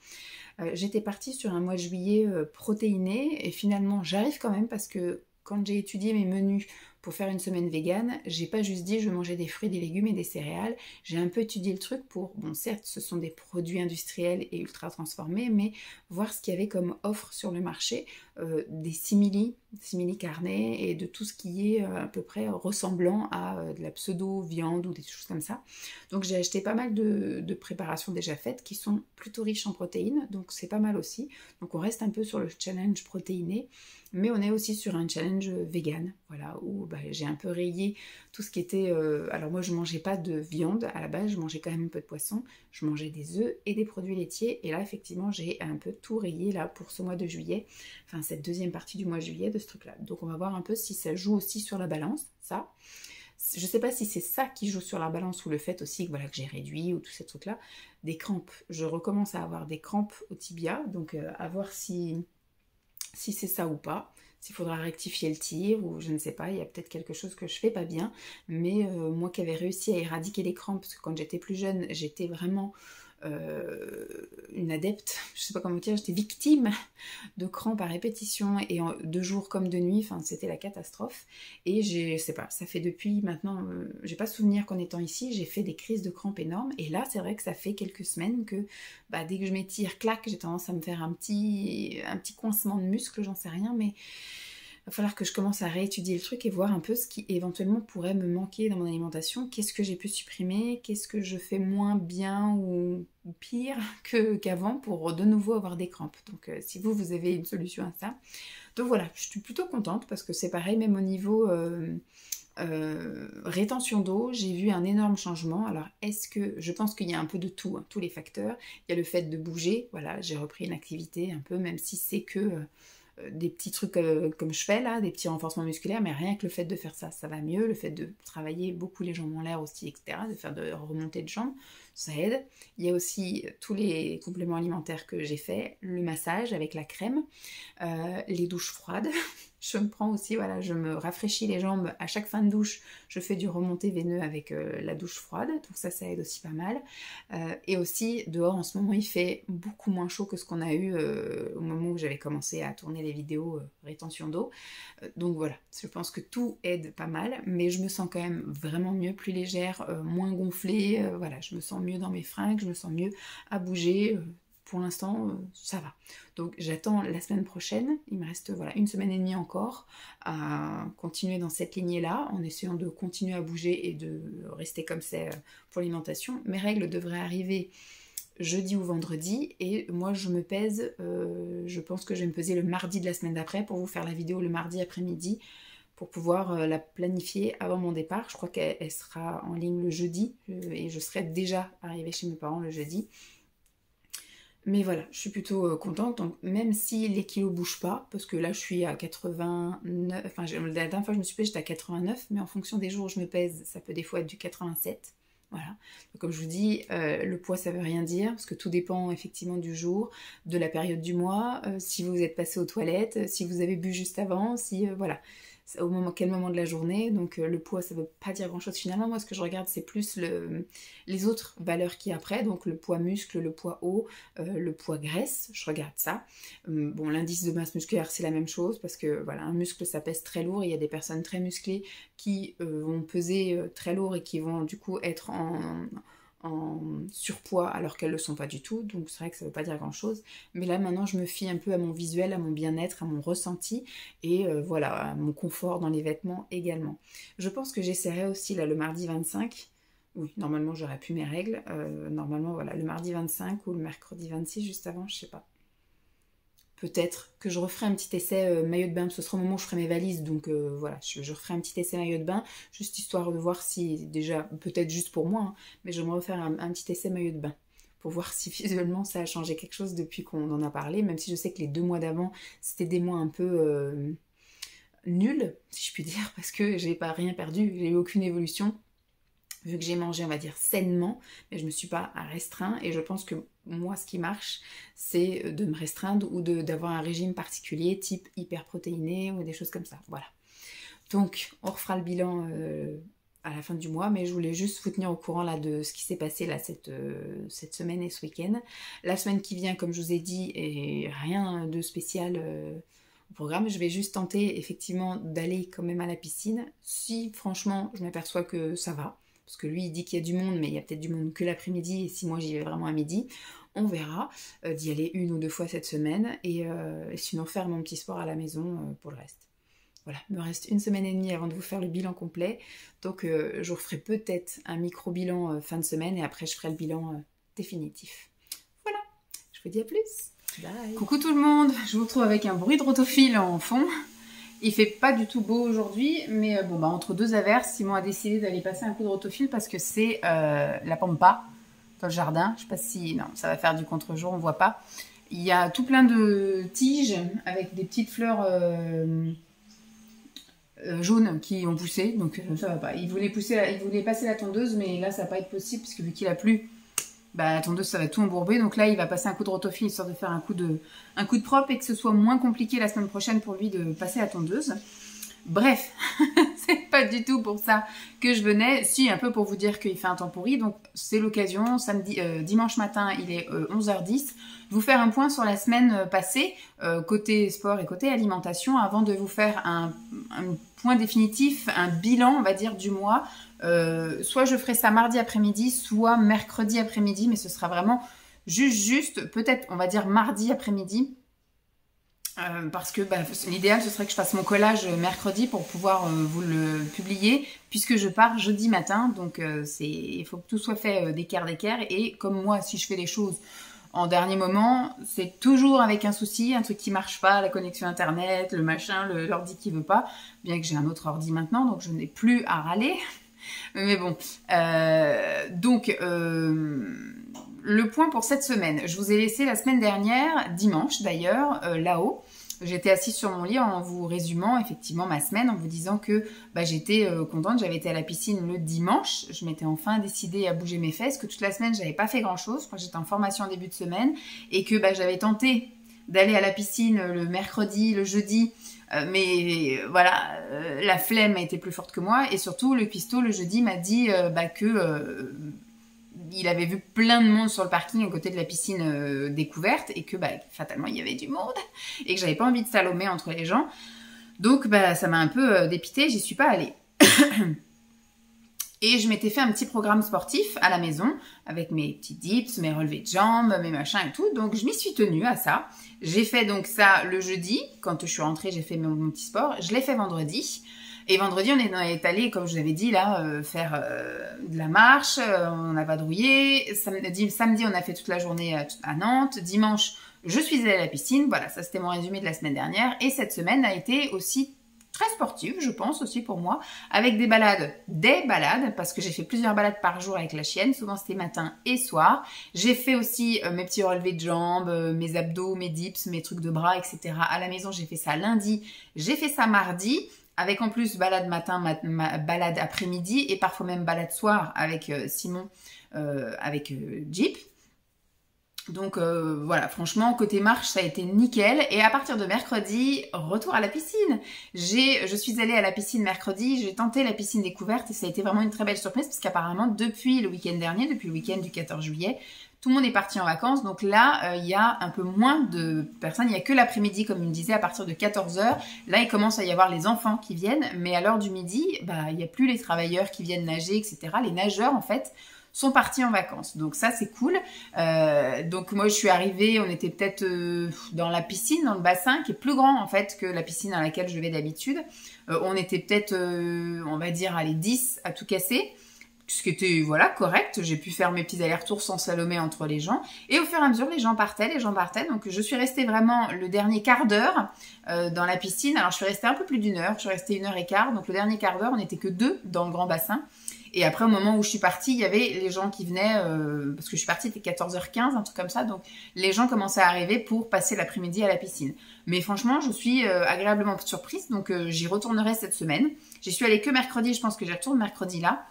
J'étais partie sur un mois de juillet protéiné et finalement j'arrive quand même parce que quand j'ai étudié mes menus pour faire une semaine végane, j'ai pas juste dit je mangeais des fruits, des légumes et des céréales, j'ai un peu étudié le truc pour, bon certes ce sont des produits industriels et ultra transformés, mais voir ce qu'il y avait comme offre sur le marché, des simili carnés et de tout ce qui est à peu près ressemblant à de la pseudo-viande ou des choses comme ça. Donc j'ai acheté pas mal de préparations déjà faites qui sont plutôt riches en protéines, donc c'est pas mal aussi. Donc on reste un peu sur le challenge protéiné, mais on est aussi sur un challenge vegan, voilà, où j'ai un peu rayé tout ce qui était... alors moi je mangeais pas de viande à la base, je mangeais quand même un peu de poisson, je mangeais des œufs et des produits laitiers, et là effectivement j'ai un peu tout rayé là pour ce mois de juillet, enfin cette deuxième partie du mois de juillet de ce truc là. Donc on va voir un peu si ça joue aussi sur la balance, ça. Je sais pas si c'est ça qui joue sur la balance ou le fait aussi que, voilà, que j'ai réduit ou tous ces trucs là. Des crampes, je recommence à avoir des crampes au tibia, donc à voir si c'est ça ou pas, s'il faudra rectifier le tir ou je ne sais pas, il y a peut-être quelque chose que je fais pas bien, mais moi qui avais réussi à éradiquer les crampes, parce que quand j'étais plus jeune, j'étais vraiment une adepte, je sais pas comment dire, j'étais victime de crampes à répétition et de jour comme de nuit, enfin c'était la catastrophe. Et je sais pas, ça fait depuis maintenant, j'ai pas souvenir qu'en étant ici, j'ai fait des crises de crampes énormes. Et là, c'est vrai que ça fait quelques semaines que dès que je m'étire, clac, j'ai tendance à me faire un petit coincement de muscle, j'en sais rien, mais il va falloir que je commence à réétudier le truc et voir un peu ce qui éventuellement pourrait me manquer dans mon alimentation. Qu'est-ce que j'ai pu supprimer, qu'est-ce que je fais moins bien ou pire qu'avant pour de nouveau avoir des crampes. Donc si vous avez une solution à ça. Donc voilà, je suis plutôt contente parce que c'est pareil, même au niveau rétention d'eau, j'ai vu un énorme changement. Alors est-ce que, je pense qu'il y a un peu de tout, hein, tous les facteurs. Il y a le fait de bouger, voilà, j'ai repris une activité un peu, même si c'est que... des petits trucs comme je fais là, des petits renforcements musculaires, mais rien que le fait de faire ça, ça va mieux. Le fait de travailler beaucoup les jambes en l'air aussi, etc., de faire de remontées de jambes, ça aide. Il y a aussi tous les compléments alimentaires que j'ai fait, le massage avec la crème, les douches froides. Je me prends aussi, voilà, je me rafraîchis les jambes à chaque fin de douche, je fais du remontée veineux avec la douche froide, donc ça aide aussi pas mal. Et aussi, dehors en ce moment, il fait beaucoup moins chaud que ce qu'on a eu au moment où j'avais commencé à tourner les vidéos rétention d'eau. Donc voilà, je pense que tout aide pas mal, mais je me sens quand même vraiment mieux, plus légère, moins gonflée, voilà, je me sens mieux dans mes fringues, je me sens mieux à bouger. Pour l'instant, ça va. Donc j'attends la semaine prochaine, il me reste voilà, une semaine et demie encore à continuer dans cette lignée-là, en essayant de continuer à bouger et de rester comme c'est pour l'alimentation. Mes règles devraient arriver jeudi ou vendredi, et moi je me pèse, je pense que je vais me peser le mardi de la semaine d'après pour vous faire la vidéo le mardi après-midi, pour pouvoir la planifier avant mon départ. Je crois qu'elle sera en ligne le jeudi, et je serai déjà arrivée chez mes parents le jeudi. Mais voilà, je suis plutôt contente, donc même si les kilos bougent pas, parce que là je suis à 89, enfin la dernière fois que je me suis pesée j'étais à 89, mais en fonction des jours où je me pèse, ça peut des fois être du 87, Voilà. Comme je vous dis, le poids, ça veut rien dire, parce que tout dépend effectivement du jour, de la période du mois, si vous êtes passé aux toilettes, si vous avez bu juste avant, si voilà, quel moment de la journée. Donc le poids, ça veut pas dire grand-chose finalement. Moi, ce que je regarde, c'est plus les autres valeurs qu'il y a après, donc le poids muscle, le poids eau, le poids graisse, je regarde ça. Bon, l'indice de masse musculaire, c'est la même chose, parce que voilà, un muscle, ça pèse très lourd, et il y a des personnes très musclées qui vont peser très lourd et qui vont du coup être en surpoids alors qu'elles ne le sont pas du tout, donc c'est vrai que ça ne veut pas dire grand chose, mais là maintenant je me fie un peu à mon visuel, à mon bien-être, à mon ressenti, et voilà, à mon confort dans les vêtements également. Je pense que j'essaierai aussi là le mardi 25, oui, normalement j'aurai plus mes règles, normalement voilà, le mardi 25 ou le mercredi 26 juste avant, je sais pas. Peut-être que je referai un petit essai maillot de bain, ce sera au moment où je ferai mes valises, donc voilà, je referai un petit essai maillot de bain, juste histoire de voir si, déjà, peut-être juste pour moi, hein, mais j'aimerais refaire un petit essai maillot de bain, pour voir si visuellement ça a changé quelque chose depuis qu'on en a parlé, même si je sais que les 2 mois d'avant, c'était des mois un peu nuls, si je puis dire, parce que j'ai pas rien perdu, j'ai eu aucune évolution, vu que j'ai mangé, on va dire, sainement, mais je me suis pas restreint, et je pense que moi, ce qui marche, c'est de me restreindre ou d'avoir un régime particulier, type hyperprotéiné ou des choses comme ça, voilà. Donc, on refera le bilan à la fin du mois, mais je voulais juste vous tenir au courant là de ce qui s'est passé là cette semaine et ce week-end. La semaine qui vient, comme je vous ai dit, et rien de spécial au programme. Je vais juste tenter effectivement d'aller quand même à la piscine, si franchement je m'aperçois que ça va. Parce que lui, il dit qu'il y a du monde, mais il y a peut-être du monde que l'après-midi, et si moi j'y vais vraiment à midi, on verra d'y aller 1 ou 2 fois cette semaine, et sinon faire mon petit sport à la maison pour le reste. Voilà, il me reste 1 semaine et demie avant de vous faire le bilan complet, donc je vous referai peut-être un micro-bilan fin de semaine, et après je ferai le bilan définitif. Voilà, je vous dis à plus. Bye. Coucou tout le monde, je vous retrouve avec un bruit de rotophile en fond. Il fait pas du tout beau aujourd'hui, mais bon, bah, entre 2 averses, Simon a décidé d'aller passer un coup de rotophile parce que c'est la pampa dans le jardin. Je sais pas si... Non, ça va faire du contre-jour, on voit pas. Il y a tout plein de tiges avec des petites fleurs jaunes qui ont poussé, donc ça va pas. Il voulait passer la tondeuse, mais là, ça va pas être possible parce que vu qu'il a plu, bah, la tondeuse, ça va tout embourber. Donc là, il va passer un coup de rotophile histoire de faire un coup de propre et que ce soit moins compliqué la semaine prochaine pour lui de passer la tondeuse. Bref, c'est pas du tout pour ça que je venais. Si, un peu pour vous dire qu'il fait un temps pourri. Donc c'est l'occasion, dimanche matin, il est 11h10, de vous faire un point sur la semaine passée, côté sport et côté alimentation, avant de vous faire un point définitif, un bilan, on va dire, du mois. Soit je ferai ça mardi après-midi, soit mercredi après-midi, mais ce sera vraiment juste, peut-être, on va dire mardi après-midi. Parce que bah, l'idéal ce serait que je fasse mon collage mercredi pour pouvoir vous le publier puisque je pars jeudi matin, donc il faut que tout soit fait d'équerre et comme moi si je fais les choses en dernier moment c'est toujours avec un souci, un truc qui marche pas, la connexion internet, le machin, l'ordi qui veut pas, bien que j'ai un autre ordi maintenant donc je n'ai plus à râler. Mais bon, donc le point pour cette semaine, je vous ai laissé la semaine dernière, dimanche d'ailleurs, là-haut. J'étais assise sur mon lit en vous résumant effectivement ma semaine, en vous disant que bah, j'étais contente, j'avais été à la piscine le dimanche, je m'étais enfin décidée à bouger mes fesses, que toute la semaine j'avais pas fait grand chose, quand j'étais en formation en début de semaine, et que bah, j'avais tenté d'aller à la piscine le mercredi, le jeudi, mais voilà, la flemme a été plus forte que moi, et surtout le cuistot le jeudi m'a dit bah, que il avait vu plein de monde sur le parking à côté de la piscine découverte et que bah, fatalement il y avait du monde et que j'avais pas envie de salomer entre les gens. Donc bah, ça m'a un peu dépitée, j'y suis pas allée. Et je m'étais fait un petit programme sportif à la maison avec mes petits dips, mes relevés de jambes, mes machins et tout. Donc je m'y suis tenue à ça. J'ai fait donc ça le jeudi. Quand je suis rentrée, j'ai fait mon petit sport. Je l'ai fait vendredi. Et vendredi, on est allé, comme je vous avais dit, là, faire de la marche. On a vadrouillé. Samedi, on a fait toute la journée à Nantes. Dimanche, je suis allée à la piscine. Voilà, ça c'était mon résumé de la semaine dernière. Et cette semaine a été aussi très sportive, je pense aussi pour moi, avec des balades, parce que j'ai fait plusieurs balades par jour avec la chienne, souvent c'était matin et soir. J'ai fait aussi mes petits relevés de jambes, mes abdos, mes dips, mes trucs de bras, etc. À la maison, j'ai fait ça lundi, j'ai fait ça mardi, avec en plus balade matin, balade après-midi et parfois même balade soir avec Simon, avec Jeep. Donc voilà, franchement, côté marche, ça a été nickel. Et à partir de mercredi, retour à la piscine. Je suis allée à la piscine mercredi, j'ai tenté la piscine découverte et ça a été vraiment une très belle surprise parce qu'apparemment, depuis le week-end dernier, depuis le week-end du 14 juillet, tout le monde est parti en vacances. Donc là, il y a un peu moins de personnes. Il n'y a que l'après-midi, comme il me disait, à partir de 14 h. Là, il commence à y avoir les enfants qui viennent. Mais à l'heure du midi, il n'y a plus les travailleurs qui viennent nager, etc. Les nageurs, en fait, sont partis en vacances. Donc ça, c'est cool. Donc moi, je suis arrivée, on était peut-être dans la piscine, dans le bassin, qui est plus grand en fait que la piscine à laquelle je vais d'habitude. On était peut-être, on va dire, allez, 10 à tout casser. Ce qui était, voilà, correct. J'ai pu faire mes petits allers-retours sans Salomé entre les gens. Et au fur et à mesure, les gens partaient. Donc je suis restée vraiment le dernier quart d'heure dans la piscine. Alors je suis restée un peu plus d'une heure. Je suis restée 1 h 15. Donc le dernier quart d'heure, on n'était que 2 dans le grand bassin. Et après, au moment où je suis partie, il y avait les gens qui venaient, parce que je suis partie, il était 14 h 15, un truc comme ça. Donc, les gens commençaient à arriver pour passer l'après-midi à la piscine. Mais franchement, je suis agréablement surprise. Donc, j'y retournerai cette semaine. J'y suis allée que mercredi. Je pense que j'y retourne mercredi là.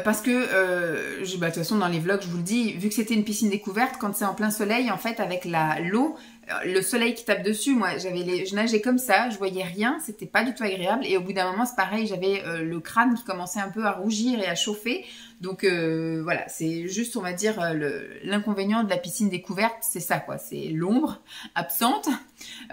Parce que, de toute façon, dans les vlogs, je vous le dis, vu que c'était une piscine découverte, quand c'est en plein soleil, en fait, avec l'eau, le soleil qui tape dessus, moi, je nageais comme ça, je voyais rien, c'était pas du tout agréable. Et au bout d'un moment, c'est pareil, j'avais le crâne qui commençait un peu à rougir et à chauffer. Donc voilà, c'est juste, on va dire, l'inconvénient de la piscine découverte, c'est ça, quoi. C'est l'ombre absente,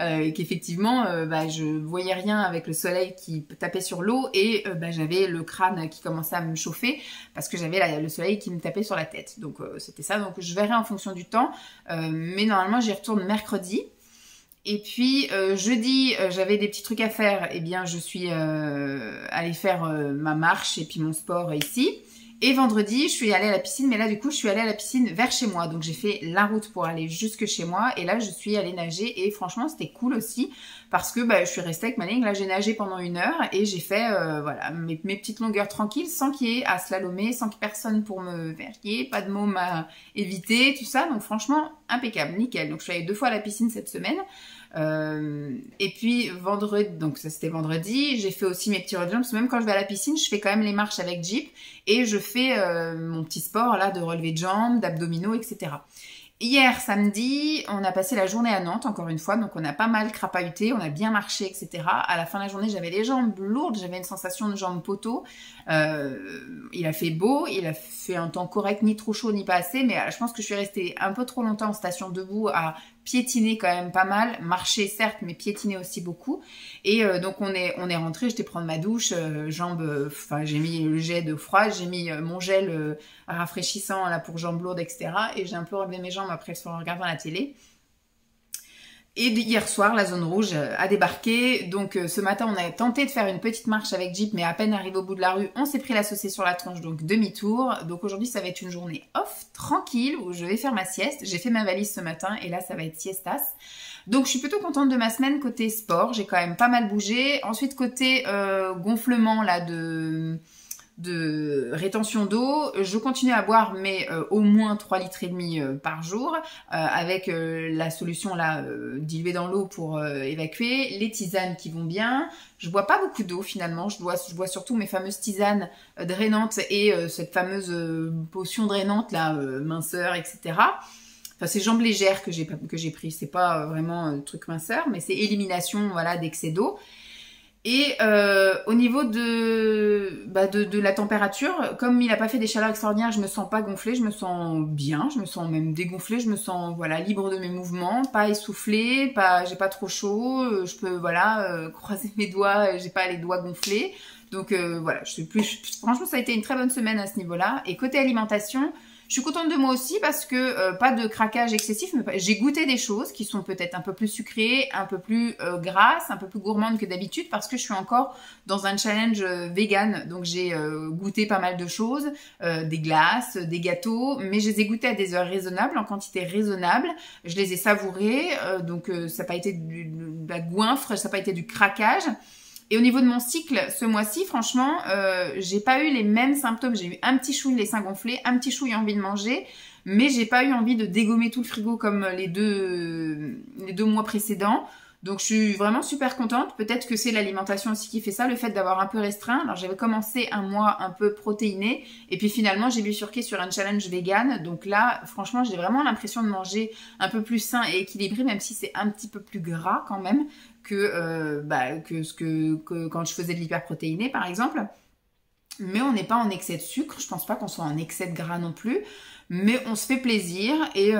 et qu'effectivement, je voyais rien avec le soleil qui tapait sur l'eau et j'avais le crâne qui commençait à me chauffer parce que j'avais le soleil qui me tapait sur la tête. Donc c'était ça. Donc je verrai en fonction du temps, mais normalement j'y retourne mercredi. Et puis jeudi, j'avais des petits trucs à faire. Eh bien, je suis allée faire ma marche et puis mon sport ici. Et vendredi, je suis allée à la piscine, mais là, du coup, je suis allée à la piscine vers chez moi. Donc, j'ai fait la route pour aller jusque chez moi. Et là, je suis allée nager. Et franchement, c'était cool aussi parce que je suis restée avec ma ligne. Là, j'ai nagé pendant 1 heure et j'ai fait voilà, mes petites longueurs tranquilles sans qu'il y ait à slalomer, sans qu'il y ait personne pour me verguer, pas de môme à éviter, tout ça. Donc, franchement, impeccable, nickel. Donc, je suis allée 2 fois à la piscine cette semaine. Et puis vendredi, donc ça c'était vendredi, j'ai fait aussi mes petits relevé jumps, parce que même quand je vais à la piscine, je fais quand même les marches avec Jeep et je fais mon petit sport là de relevé de jambes, d'abdominaux, etc. Hier, samedi, on a passé la journée à Nantes, encore une fois, donc on a pas mal crapahuté, on a bien marché, etc. À la fin de la journée, j'avais les jambes lourdes, j'avais une sensation de jambes poteau. Il a fait beau, il a fait un temps correct, ni trop chaud, ni pas assez, mais je pense que je suis restée un peu trop longtemps en station debout à piétiner quand même pas mal, marcher certes, mais piétiner aussi beaucoup. Et donc on est rentré, j'étais prendre ma douche, j'ai mis le jet de froid, j'ai mis mon gel rafraîchissant là pour jambes lourdes, etc. Et j'ai un peu relevé mes jambes après en regardant la télé. Et hier soir, la zone rouge a débarqué. Donc ce matin, on a tenté de faire une petite marche avec Jeep, mais à peine arrivé au bout de la rue, on s'est pris la saucée sur la tronche, donc demi-tour. Donc aujourd'hui, ça va être une journée off, tranquille, où je vais faire ma sieste. J'ai fait ma valise ce matin et là, ça va être siestas. Donc je suis plutôt contente de ma semaine côté sport. J'ai quand même pas mal bougé. Ensuite, côté gonflement là de rétention d'eau, je continue à boire mais au moins 3,5 litres par jour avec la solution là diluée dans l'eau pour évacuer, les tisanes qui vont bien. Je bois pas beaucoup d'eau finalement, je bois surtout mes fameuses tisanes drainantes et cette fameuse potion drainante là, minceur, etc. Enfin, c'est jambes légères que j'ai pris, c'est pas vraiment truc minceur, mais c'est élimination voilà d'excès d'eau. Et au niveau de la température, comme il n'a pas fait des chaleurs extraordinaires, je me sens pas gonflée, je me sens bien, je me sens même dégonflée, je me sens voilà libre de mes mouvements, pas essoufflée, j'ai pas trop chaud, je peux voilà croiser mes doigts, j'ai pas les doigts gonflés. Donc voilà, franchement ça a été une très bonne semaine à ce niveau-là. Et côté alimentation, je suis contente de moi aussi parce que pas de craquage excessif, mais j'ai goûté des choses qui sont peut-être un peu plus sucrées, un peu plus grasses, un peu plus gourmandes que d'habitude parce que je suis encore dans un challenge vegan. Donc j'ai goûté pas mal de choses, des glaces, des gâteaux, mais je les ai goûtés à des heures raisonnables, en quantité raisonnable. Je les ai savourés, donc ça n'a pas été de la goinfre, ça n'a pas été du craquage. Et au niveau de mon cycle, ce mois-ci, franchement, j'ai pas eu les mêmes symptômes. J'ai eu un petit chouille les seins gonflés, un petit chouille envie de manger, mais j'ai pas eu envie de dégommer tout le frigo comme les deux mois précédents. Donc je suis vraiment super contente. Peut-être que c'est l'alimentation aussi qui fait ça, le fait d'avoir un peu restreint. Alors j'avais commencé un mois un peu protéiné et puis finalement j'ai bifurqué sur un challenge vegan. Donc là, franchement, j'ai vraiment l'impression de manger un peu plus sain et équilibré, même si c'est un petit peu plus gras quand même que quand je faisais de l'hyperprotéiné par exemple. Mais on n'est pas en excès de sucre, je pense pas qu'on soit en excès de gras non plus, mais on se fait plaisir et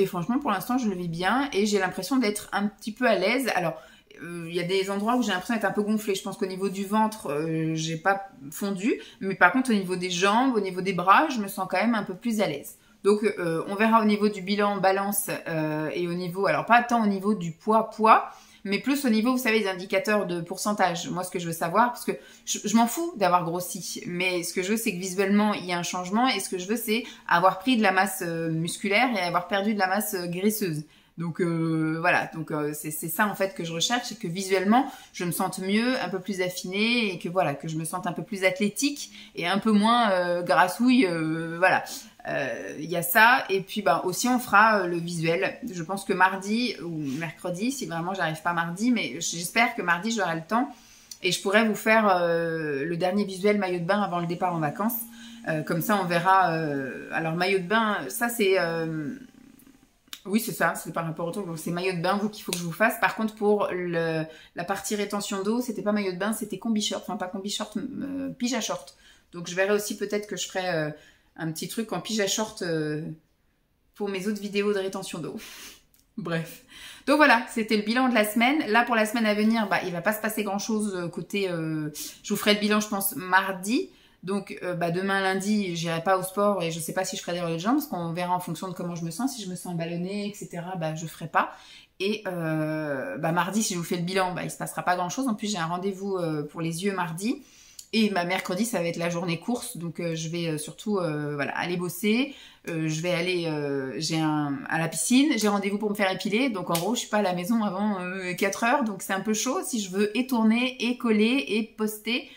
franchement pour l'instant je le vis bien et j'ai l'impression d'être un petit peu à l'aise. Alors il y a des endroits où j'ai l'impression d'être un peu gonflée, je pense qu'au niveau du ventre j'ai pas fondu, mais par contre au niveau des jambes, au niveau des bras, je me sens quand même un peu plus à l'aise. Donc on verra au niveau du bilan balance et au niveau, alors pas tant au niveau du poids, mais plus au niveau, vous savez, des indicateurs de pourcentage. Moi, ce que je veux savoir, parce que je m'en fous d'avoir grossi, mais ce que je veux, c'est que visuellement, il y a un changement, et ce que je veux, c'est avoir pris de la masse musculaire et avoir perdu de la masse graisseuse. Donc voilà, donc c'est ça en fait que je recherche, c'est que visuellement, je me sente mieux, un peu plus affinée, et que voilà, que je me sente un peu plus athlétique et un peu moins grassouille, voilà. Il y a ça, et puis bah, aussi on fera le visuel. Je pense que mardi ou mercredi, si vraiment j'arrive pas mardi, mais j'espère que mardi j'aurai le temps et je pourrai vous faire le dernier visuel maillot de bain avant le départ en vacances. Comme ça on verra. Alors maillot de bain, ça c'est... oui, c'est ça, c'est par rapport au truc. Donc c'est maillot de bain, vous, qu'il faut que je vous fasse. Par contre, pour la partie rétention d'eau, c'était pas maillot de bain, c'était combi short. Enfin, pas combi short, pyjama short. Donc je verrai aussi peut-être que je ferai un petit truc en pyjama short pour mes autres vidéos de rétention d'eau. Bref. Donc voilà, c'était le bilan de la semaine. Là, pour la semaine à venir, bah, il va pas se passer grand-chose côté... je vous ferai le bilan, je pense, mardi. Donc bah, demain lundi, j'irai pas au sport et je sais pas si je ferai des relais de jambes parce qu'on verra en fonction de comment je me sens. Si je me sens ballonnée, etc., bah, je ferai pas. Et bah, mardi, si je vous fais le bilan, bah, il se passera pas grand-chose. En plus, j'ai un rendez-vous pour les yeux mardi. Et bah, mercredi, ça va être la journée course. Donc je vais surtout voilà, aller bosser. Je vais aller à la piscine. J'ai rendez-vous pour me faire épiler. Donc en gros, je suis pas à la maison avant 4 heures. Donc c'est un peu chaud. Si je veux et tourner, et coller, et poster...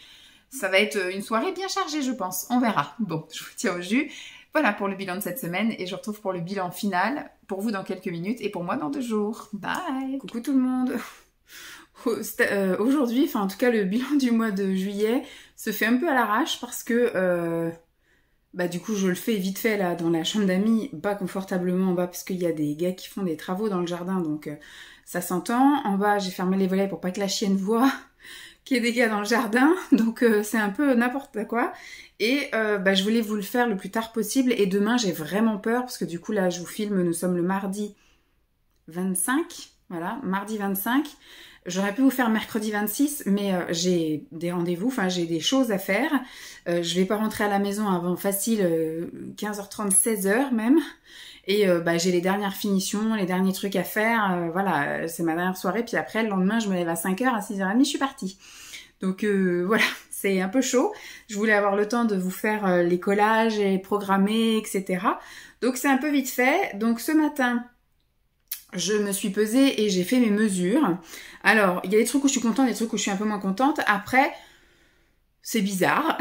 Ça va être une soirée bien chargée, je pense. On verra. Bon, je vous tiens au jus. Voilà pour le bilan de cette semaine. Et je vous retrouve pour le bilan final, pour vous dans quelques minutes et pour moi dans 2 jours. Bye. Coucou tout le monde. Aujourd'hui, enfin en tout cas le bilan du mois de juillet se fait un peu à l'arrache parce que... bah du coup je le fais vite fait là dans la chambre d'amis, pas confortablement en bas parce qu'il y a des gars qui font des travaux dans le jardin, donc ça s'entend. En bas j'ai fermé les volets pour pas que la chienne voie qu'il y ait des gars dans le jardin, donc c'est un peu n'importe quoi. Et bah, je voulais vous le faire le plus tard possible, et demain j'ai vraiment peur, parce que du coup là je vous filme, nous sommes le mardi 25, voilà, mardi 25. J'aurais pu vous faire mercredi 26, mais j'ai des rendez-vous, enfin j'ai des choses à faire. Je vais pas rentrer à la maison avant facile 15h30, 16h même. Et bah, j'ai les dernières finitions, les derniers trucs à faire. Voilà, c'est ma dernière soirée. Puis après, le lendemain, je me lève à 5h, à 6h30, je suis partie. Donc voilà, c'est un peu chaud. Je voulais avoir le temps de vous faire les collages et programmer, etc. Donc c'est un peu vite fait. Donc ce matin... je me suis pesée et j'ai fait mes mesures. Alors, il y a des trucs où je suis contente, des trucs où je suis un peu moins contente. Après, c'est bizarre.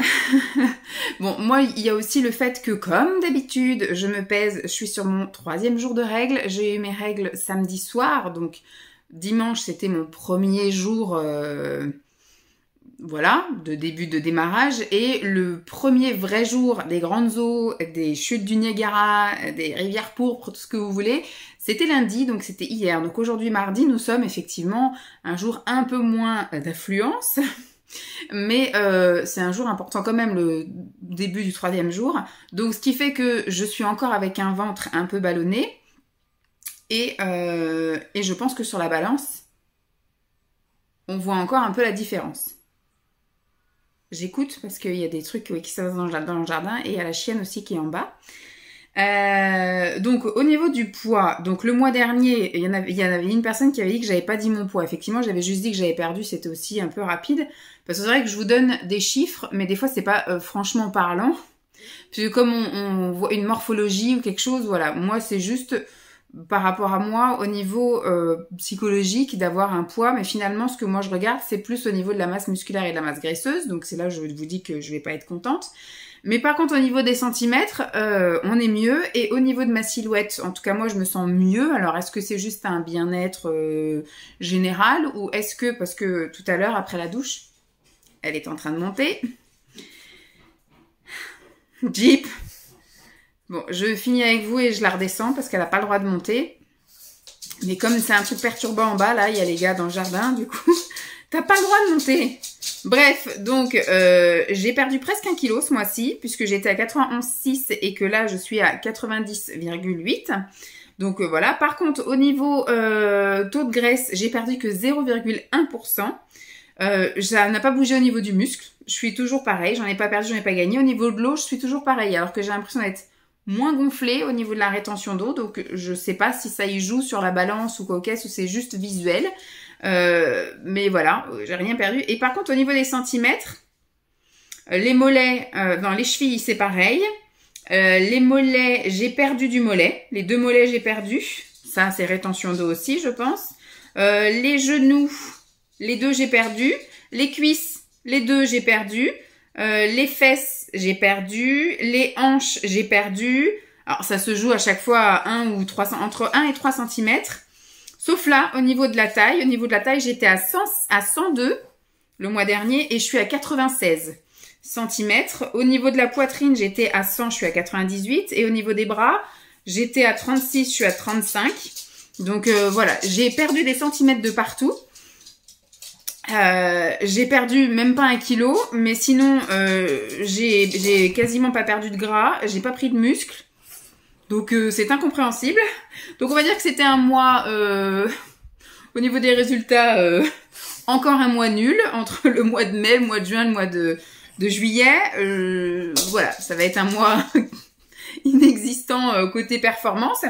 Bon, moi, il y a aussi le fait que, comme d'habitude, je me pèse, je suis sur mon 3e jour de règles. J'ai eu mes règles samedi soir, donc dimanche, c'était mon premier jour... voilà, de début de démarrage, et le premier vrai jour des grandes eaux, des chutes du Niagara, des rivières pourpres, tout ce que vous voulez, c'était lundi, donc c'était hier. Donc aujourd'hui, mardi, nous sommes effectivement un jour un peu moins d'affluence, mais c'est un jour important quand même, le début du 3e jour. Donc ce qui fait que je suis encore avec un ventre un peu ballonné, et je pense que sur la balance, on voit encore un peu la différence. J'écoute parce qu'il y a des trucs qui se passent dans le jardin, et il y a la chienne aussi qui est en bas. Donc au niveau du poids, donc le mois dernier, il y en avait une personne qui avait dit que j'avais pas dit mon poids. Effectivement, j'avais juste dit que j'avais perdu, c'était aussi un peu rapide. Parce que c'est vrai que je vous donne des chiffres, mais des fois c'est pas franchement parlant. Parce que comme on voit une morphologie ou quelque chose, voilà, moi c'est juste... par rapport à moi, au niveau psychologique, d'avoir un poids, mais finalement, ce que moi je regarde, c'est plus au niveau de la masse musculaire et de la masse graisseuse, donc c'est là où je vous dis que je vais pas être contente. Mais par contre, au niveau des centimètres, on est mieux. Et au niveau de ma silhouette, en tout cas, moi, je me sens mieux. Alors, est-ce que c'est juste un bien-être général ou est-ce que, parce que tout à l'heure, après la douche, elle est en train de monter. Jeep. Bon, je finis avec vous et je la redescends parce qu'elle n'a pas le droit de monter. Mais comme c'est un truc perturbant en bas, là, il y a les gars dans le jardin, du coup, t'as pas le droit de monter. Bref, donc, j'ai perdu presque 1 kilo ce mois-ci, puisque j'étais à 91,6 et que là, je suis à 90,8. Donc, voilà. Par contre, au niveau taux de graisse, j'ai perdu que 0,1%. Ça n'a pas bougé au niveau du muscle. Je suis toujours pareil. J'en ai pas perdu, j'en ai pas gagné. Au niveau de l'eau, je suis toujours pareil. Alors que j'ai l'impression d'être moins gonflée au niveau de la rétention d'eau. Donc, je sais pas si ça y joue sur la balance ou quoi ou c'est juste visuel. Mais voilà, j'ai rien perdu. Et par contre, au niveau des centimètres, les mollets, dans les chevilles, c'est pareil. Les mollets, j'ai perdu du mollet. Les 2 mollets, j'ai perdu. Ça, c'est rétention d'eau aussi, je pense. Les genoux, les 2, j'ai perdu. Les cuisses, les 2, j'ai perdu. Les fesses, j'ai perdu. Les hanches, j'ai perdu. Alors, ça se joue à chaque fois à 1 ou 3, entre 1 et 3 cm. Sauf là, au niveau de la taille. Au niveau de la taille, j'étais à 102 le mois dernier et je suis à 96 cm. Au niveau de la poitrine, j'étais à 100, je suis à 98. Et au niveau des bras, j'étais à 36, je suis à 35. Donc, voilà, j'ai perdu des centimètres de partout. J'ai perdu même pas 1 kilo, mais sinon j'ai quasiment pas perdu de gras, j'ai pas pris de muscle, donc c'est incompréhensible. Donc on va dire que c'était un mois au niveau des résultats encore un mois nul entre le mois de mai, le mois de juin, le mois de juillet. Voilà, ça va être un mois inexistant côté performance.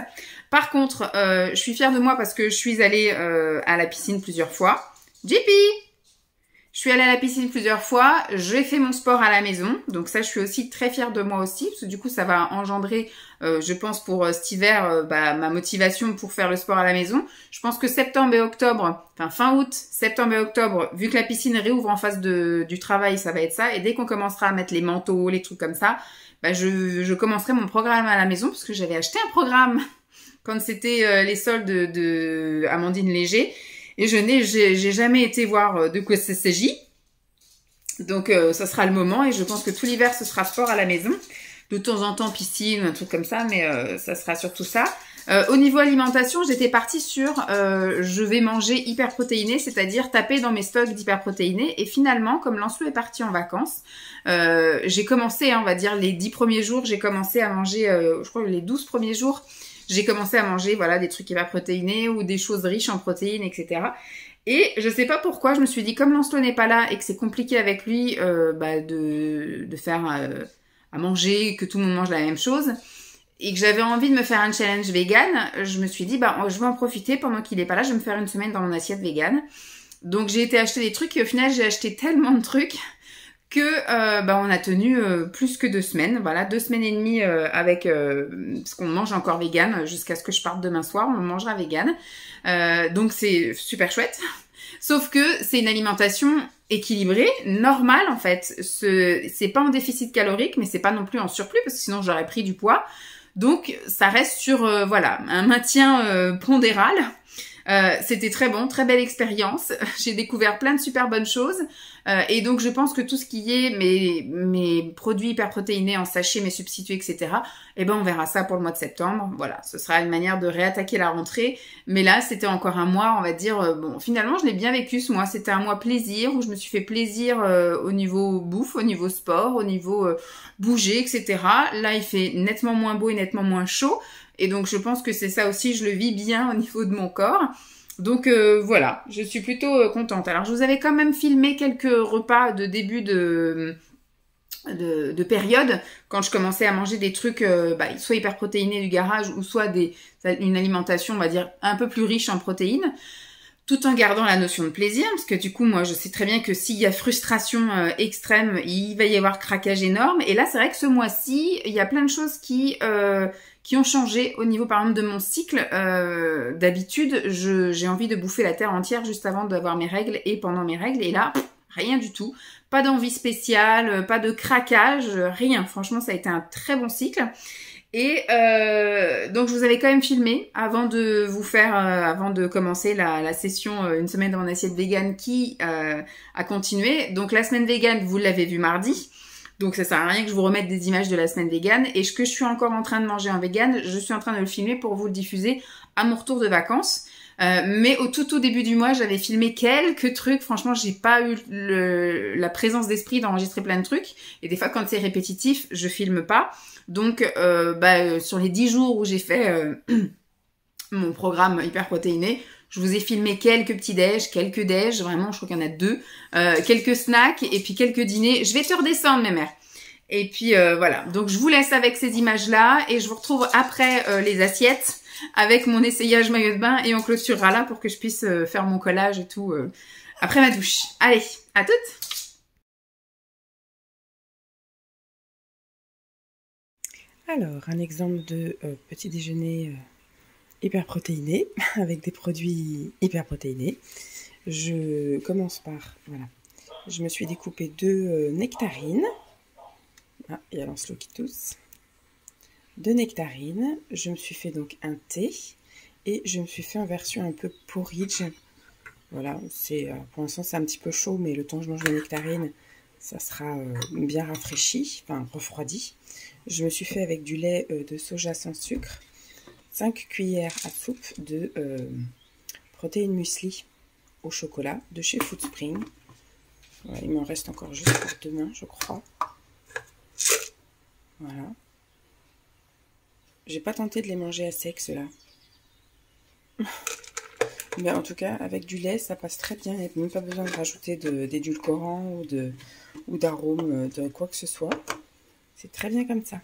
Par contre, je suis fière de moi parce que je suis allée à la piscine plusieurs fois. JP! Je suis allée à la piscine plusieurs fois, j'ai fait mon sport à la maison, donc ça je suis aussi très fière de moi aussi, parce que du coup ça va engendrer, je pense pour cet hiver, ma motivation pour faire le sport à la maison. Je pense que septembre et octobre, enfin fin août, septembre et octobre, vu que la piscine réouvre en face du travail, ça va être ça, et dès qu'on commencera à mettre les manteaux, les trucs comme ça, je commencerai mon programme à la maison, parce que j'avais acheté un programme quand c'était les soldes de Amandine Léger. Et j'ai jamais été voir de quoi ça s'agit. Donc, ça sera le moment. Et je pense que tout l'hiver, ce sera sport à la maison. De temps en temps, piscine, un truc comme ça. Mais ça sera surtout ça. Au niveau alimentation, j'étais partie sur je vais manger hyper protéiné, c'est-à-dire taper dans mes stocks d'hyperprotéinés. Et finalement, comme Lancelot est parti en vacances, j'ai commencé, on va dire, les 10 premiers jours, j'ai commencé à manger, je crois les 12 premiers jours, j'ai commencé à manger voilà des trucs hyperprotéinés ou des choses riches en protéines, etc. Et je sais pas pourquoi, je me suis dit comme Lancelot n'est pas là et que c'est compliqué avec lui de faire à manger, que tout le monde mange la même chose, et que j'avais envie de me faire un challenge vegan, je me suis dit je vais en profiter pendant qu'il est pas là, je vais me faire une semaine dans mon assiette vegan. Donc j'ai été acheter des trucs et au final j'ai acheté tellement de trucs que on a tenu plus que 2 semaines, voilà, 2 semaines et demie avec parce qu'on mange encore vegan jusqu'à ce que je parte demain soir, on mangera vegan, donc c'est super chouette. Sauf que c'est une alimentation équilibrée, normale en fait. C'est pas en déficit calorique, mais c'est pas non plus en surplus parce que sinon j'aurais pris du poids. Donc ça reste sur voilà un maintien pondéral. C'était très bon, très belle expérience. J'ai découvert plein de super bonnes choses. Et donc, je pense que tout ce qui est mes produits hyperprotéinés en sachet, mes substituts, etc., on verra ça pour le mois de septembre. Voilà, ce sera une manière de réattaquer la rentrée. Mais là, c'était encore un mois, on va dire, finalement, je l'ai bien vécu ce mois. C'était un mois plaisir où je me suis fait plaisir au niveau bouffe, au niveau sport, au niveau bouger, etc. Là, il fait nettement moins beau et nettement moins chaud. Et donc, je pense que c'est ça aussi, je le vis bien au niveau de mon corps. Donc, voilà, je suis plutôt contente. Alors, je vous avais quand même filmé quelques repas de début de période, quand je commençais à manger des trucs soit hyperprotéinés du garage, ou soit une alimentation, on va dire, un peu plus riche en protéines, tout en gardant la notion de plaisir, parce que du coup, moi, je sais très bien que s'il y a frustration extrême, il va y avoir craquage énorme. Et là, c'est vrai que ce mois-ci, il y a plein de choses qui ont changé au niveau, par exemple, de mon cycle. D'habitude, j'ai envie de bouffer la terre entière juste avant d'avoir mes règles et pendant mes règles. Et là, rien du tout. Pas d'envie spéciale, pas de craquage, rien. Franchement, ça a été un très bon cycle. Et donc je vous avais quand même filmé avant de vous faire, avant de commencer la session une semaine dans mon assiette vegan qui a continué. Donc la semaine vegan, vous l'avez vu mardi. Donc ça sert à rien que je vous remette des images de la semaine vegan. Et ce que je suis encore en train de manger en vegan, je suis en train de le filmer pour vous le diffuser à mon retour de vacances. Mais au tout début du mois, j'avais filmé quelques trucs. Franchement, j'ai pas eu la présence d'esprit d'enregistrer plein de trucs. Et des fois, quand c'est répétitif, je filme pas. Donc, sur les 10 jours où j'ai fait mon programme hyper protéiné, je vous ai filmé quelques petits déj, quelques déj, vraiment, je crois qu'il y en a 2, quelques snacks et puis quelques dîners. Je vais te redescendre, mes mères. Et puis voilà, donc je vous laisse avec ces images-là et je vous retrouve après les assiettes avec mon essayage maillot de bain et on clôturera là pour que je puisse faire mon collage et tout après ma douche. Allez, à toutes! Alors, un exemple de petit déjeuner hyper protéiné avec des produits hyper protéinés. Je commence par, voilà, je me suis découpé 2 nectarines. Ah, il y a Lancelot qui tousse. 2 nectarines. Je me suis fait donc un thé et je me suis fait en version un peu porridge. Voilà, pour l'instant c'est un petit peu chaud, mais le temps que je mange mes nectarines, ça sera bien rafraîchi, enfin refroidi. Je me suis fait avec du lait de soja sans sucre, 5 cuillères à soupe de protéines muesli au chocolat de chez Foodspring. Voilà, il m'en reste encore juste pour demain, je crois. Voilà. J'ai pas tenté de les manger à sec, ceux-là. Mais en tout cas, avec du lait, ça passe très bien. Il n'y a même pas besoin de rajouter d'édulcorant ou d'arôme, de quoi que ce soit. C'est très bien comme ça.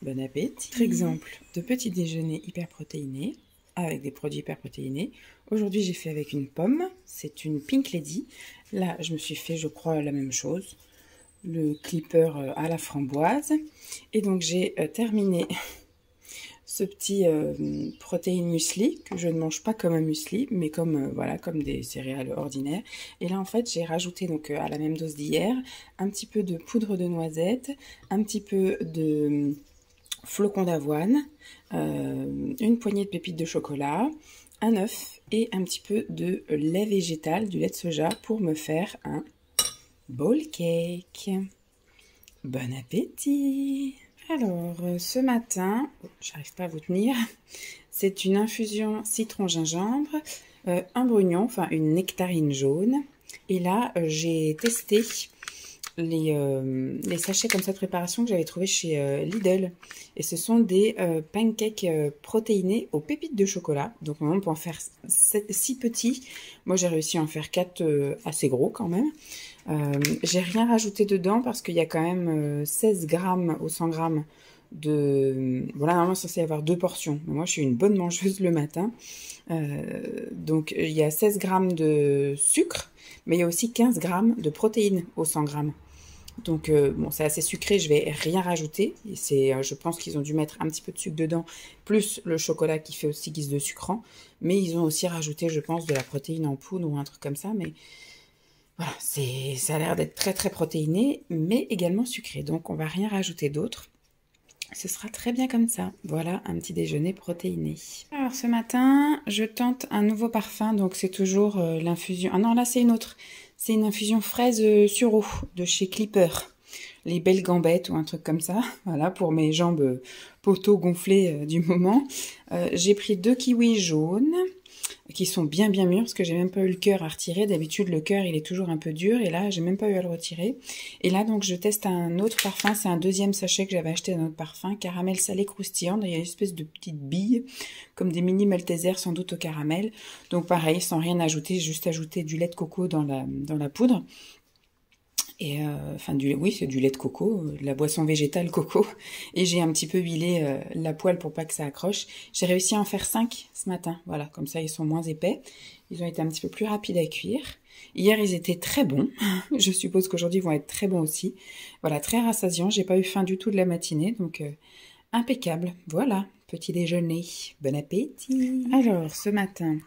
Bon appétit. Autre exemple de petit déjeuner hyper protéiné, avec des produits hyper protéinés. Aujourd'hui, j'ai fait avec une pomme. C'est une Pink Lady. Là, je me suis fait, je crois, la même chose. Le clipper à la framboise. Et donc, j'ai terminé ce petit protéine muesli que je ne mange pas comme un muesli, mais comme voilà, comme des céréales ordinaires. Et là, en fait, j'ai rajouté donc à la même dose d'hier un petit peu de poudre de noisette, un petit peu de flocons d'avoine, une poignée de pépites de chocolat, un œuf et un petit peu de lait végétal, du lait de soja pour me faire un bowl cake. Bon appétit! Alors, ce matin, j'arrive pas à vous tenir, c'est une infusion citron-gingembre, un brugnon, enfin une nectarine jaune. Et là, j'ai testé les sachets comme ça de préparation que j'avais trouvé chez Lidl. Et ce sont des pancakes protéinés aux pépites de chocolat. Donc on peut en faire 6 petits. Moi j'ai réussi à en faire 4 assez gros quand même. J'ai rien rajouté dedans parce qu'il y a quand même 16 grammes au 100 grammes de... Voilà, normalement c'est censé y avoir 2 portions. Mais moi je suis une bonne mangeuse le matin. Donc il y a 16 grammes de sucre, mais il y a aussi 15 grammes de protéines au 100 grammes. Donc bon, c'est assez sucré, je vais rien rajouter. Et je pense qu'ils ont dû mettre un petit peu de sucre dedans, plus le chocolat qui fait aussi guise de sucrant. Mais ils ont aussi rajouté, je pense, de la protéine en poudre ou un truc comme ça. Mais voilà, ça a l'air d'être très très protéiné, mais également sucré. Donc on va rien rajouter d'autre. Ce sera très bien comme ça. Voilà un petit déjeuner protéiné. Alors ce matin, je tente un nouveau parfum. Donc c'est toujours l'infusion... Ah non, là c'est une autre. C'est une infusion fraise sur eau de chez Clipper. Les belles gambettes ou un truc comme ça. Voilà, pour mes jambes poteaux gonflées du moment. J'ai pris 2 kiwis jaunes qui sont bien mûrs parce que j'ai même pas eu le cœur à retirer. D'habitude le cœur il est toujours un peu dur et là j'ai même pas eu à le retirer. Et là donc je teste un autre parfum, c'est un deuxième sachet que j'avais acheté d'un autre parfum, caramel salé croustillant. Il y a une espèce de petite bille comme des mini Maltesers sans doute au caramel. Donc pareil, sans rien ajouter, juste ajouter du lait de coco dans la poudre. Et oui, c'est du lait de coco, de la boisson végétale coco. Et j'ai un petit peu huilé la poêle pour pas que ça accroche. J'ai réussi à en faire 5 ce matin. Voilà, comme ça ils sont moins épais. Ils ont été un petit peu plus rapides à cuire. Hier ils étaient très bons. Je suppose qu'aujourd'hui ils vont être très bons aussi. Voilà, très rassasiants. J'ai pas eu faim du tout de la matinée, donc impeccable. Voilà, petit déjeuner. Bon appétit. Alors ce matin,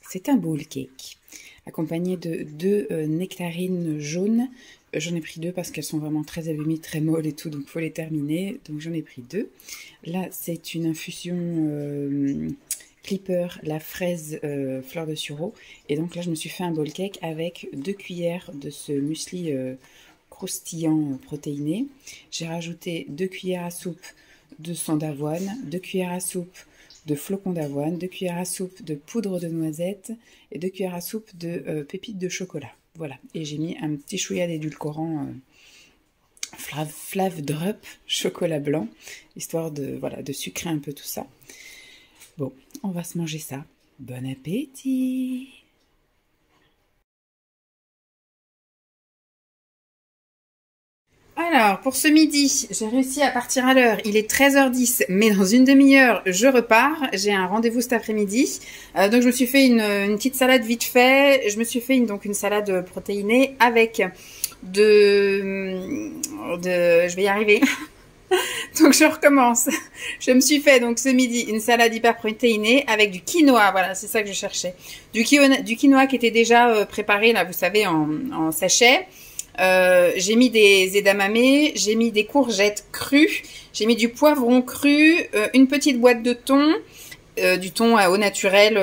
c'est un bowl cake accompagné de 2 nectarines jaunes. J'en ai pris 2 parce qu'elles sont vraiment très abîmées, très molles et tout, donc il faut les terminer. Donc j'en ai pris 2. Là, c'est une infusion Clipper, la fraise fleur de sureau. Et donc là, je me suis fait un bowl cake avec 2 cuillères de ce muesli croustillant protéiné. J'ai rajouté 2 cuillères à soupe de sang d'avoine, 2 cuillères à soupe de flocons d'avoine, 2 cuillères à soupe de poudre de noisette et 2 cuillères à soupe de pépites de chocolat. Voilà, et j'ai mis un petit chouïa d'édulcorant Flav Drop chocolat blanc, histoire de, voilà, de sucrer un peu tout ça. Bon, on va se manger ça. Bon appétit! Alors, pour ce midi, j'ai réussi à partir à l'heure. Il est 13h10, mais dans une demi-heure, je repars. J'ai un rendez-vous cet après-midi. Donc, je me suis fait une petite salade vite fait. Je me suis fait une salade protéinée avec je vais y arriver. Donc, je recommence. Je me suis fait, donc, ce midi, une salade hyper protéinée avec du quinoa. Voilà, c'est ça que je cherchais. Du quinoa qui était déjà préparé, là, vous savez, en sachet. J'ai mis des edamame, j'ai mis des courgettes crues, j'ai mis du poivron cru, une petite boîte de thon, du thon au naturel,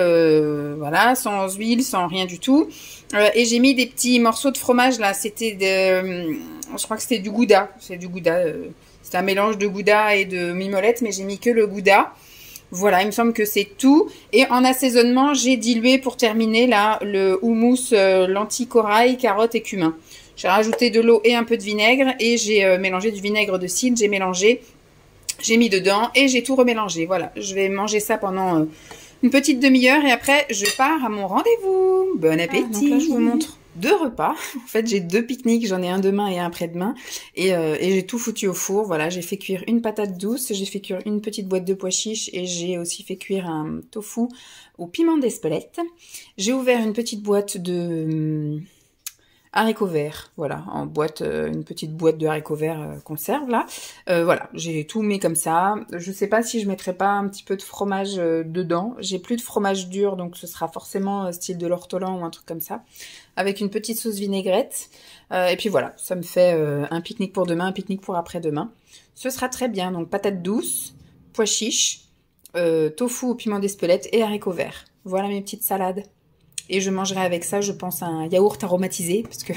voilà, sans huile, sans rien du tout. Et j'ai mis des petits morceaux de fromage là, c'était je crois que c'était du gouda, c'est du gouda, c'est un mélange de gouda et de mimolette, mais j'ai mis que le gouda. Voilà, il me semble que c'est tout. Et en assaisonnement, j'ai dilué pour terminer là le houmous lentilles corail, carottes et cumin. J'ai rajouté de l'eau et un peu de vinaigre et j'ai mélangé du vinaigre de cidre. J'ai mélangé, j'ai mis dedans et j'ai tout remélangé. Voilà, je vais manger ça pendant une petite demi-heure et après je pars à mon rendez-vous. Bon appétit. Donc là, je vous montre 2 repas. En fait, j'ai 2 pique-niques. J'en ai un demain et un après-demain. Et j'ai tout foutu au four. Voilà, j'ai fait cuire une patate douce. J'ai fait cuire une petite boîte de pois chiches et j'ai aussi fait cuire un tofu au piment d'Espelette. J'ai ouvert une petite boîte de haricots verts, voilà, en boîte, une petite boîte de haricots verts conserve là. Voilà, j'ai tout mis comme ça. Je sais pas si je mettrai pas un petit peu de fromage dedans. J'ai plus de fromage dur, donc ce sera forcément style de l'ortolan ou un truc comme ça, avec une petite sauce vinaigrette. Et puis voilà, ça me fait un pique-nique pour demain, un pique-nique pour après-demain. Ce sera très bien. Donc patates douces, pois chiches, tofu au piment d'Espelette et haricots verts. Voilà mes petites salades. Et je mangerai avec ça, je pense, un yaourt aromatisé, parce que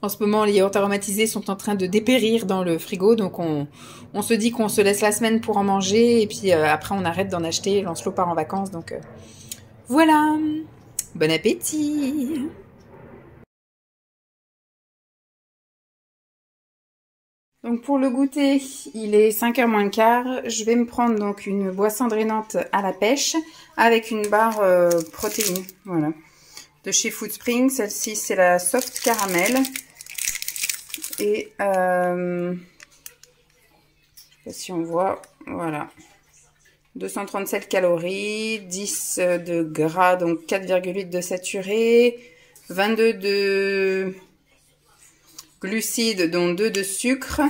en ce moment, les yaourts aromatisés sont en train de dépérir dans le frigo, donc on se dit qu'on se laisse la semaine pour en manger, et puis après on arrête d'en acheter, Lancelot part en vacances, donc voilà, bon appétit. Donc pour le goûter, il est 5h moins le quart. Je vais me prendre donc une boisson drainante à la pêche avec une barre protéine, voilà. De chez Food Spring, celle-ci c'est la soft caramel. Et je sais pas si on voit, voilà. 237 calories, 10 de gras, donc 4,8 de saturé, 22 de glucides, dont 2 de sucre,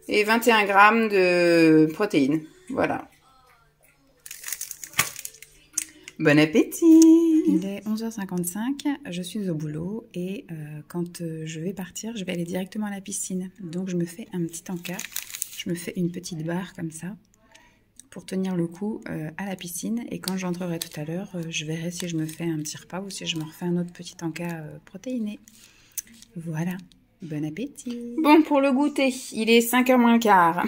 et 21 grammes de protéines. Voilà. Bon appétit! Il est 11h55, je suis au boulot et quand je vais partir, je vais aller directement à la piscine. Donc je me fais un petit encas, je me fais une petite barre comme ça pour tenir le coup à la piscine. Et quand j'entrerai tout à l'heure, je verrai si je me fais un petit repas ou si je me refais un autre petit encas protéiné. Voilà. Bon appétit. Bon, pour le goûter, il est 5h moins le quart.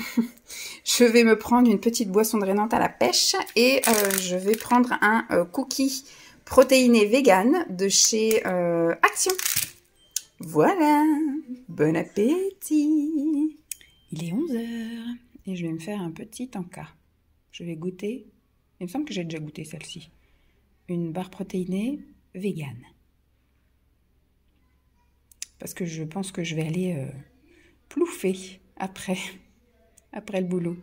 Je vais me prendre une petite boisson drainante à la pêche et je vais prendre un cookie protéiné vegan de chez Action. Voilà. Bon appétit. Il est 11h et je vais me faire un petit encas. Je vais goûter. Il me semble que j'ai déjà goûté celle-ci. Une barre protéinée vegan. Parce que je pense que je vais aller plouffer après le boulot.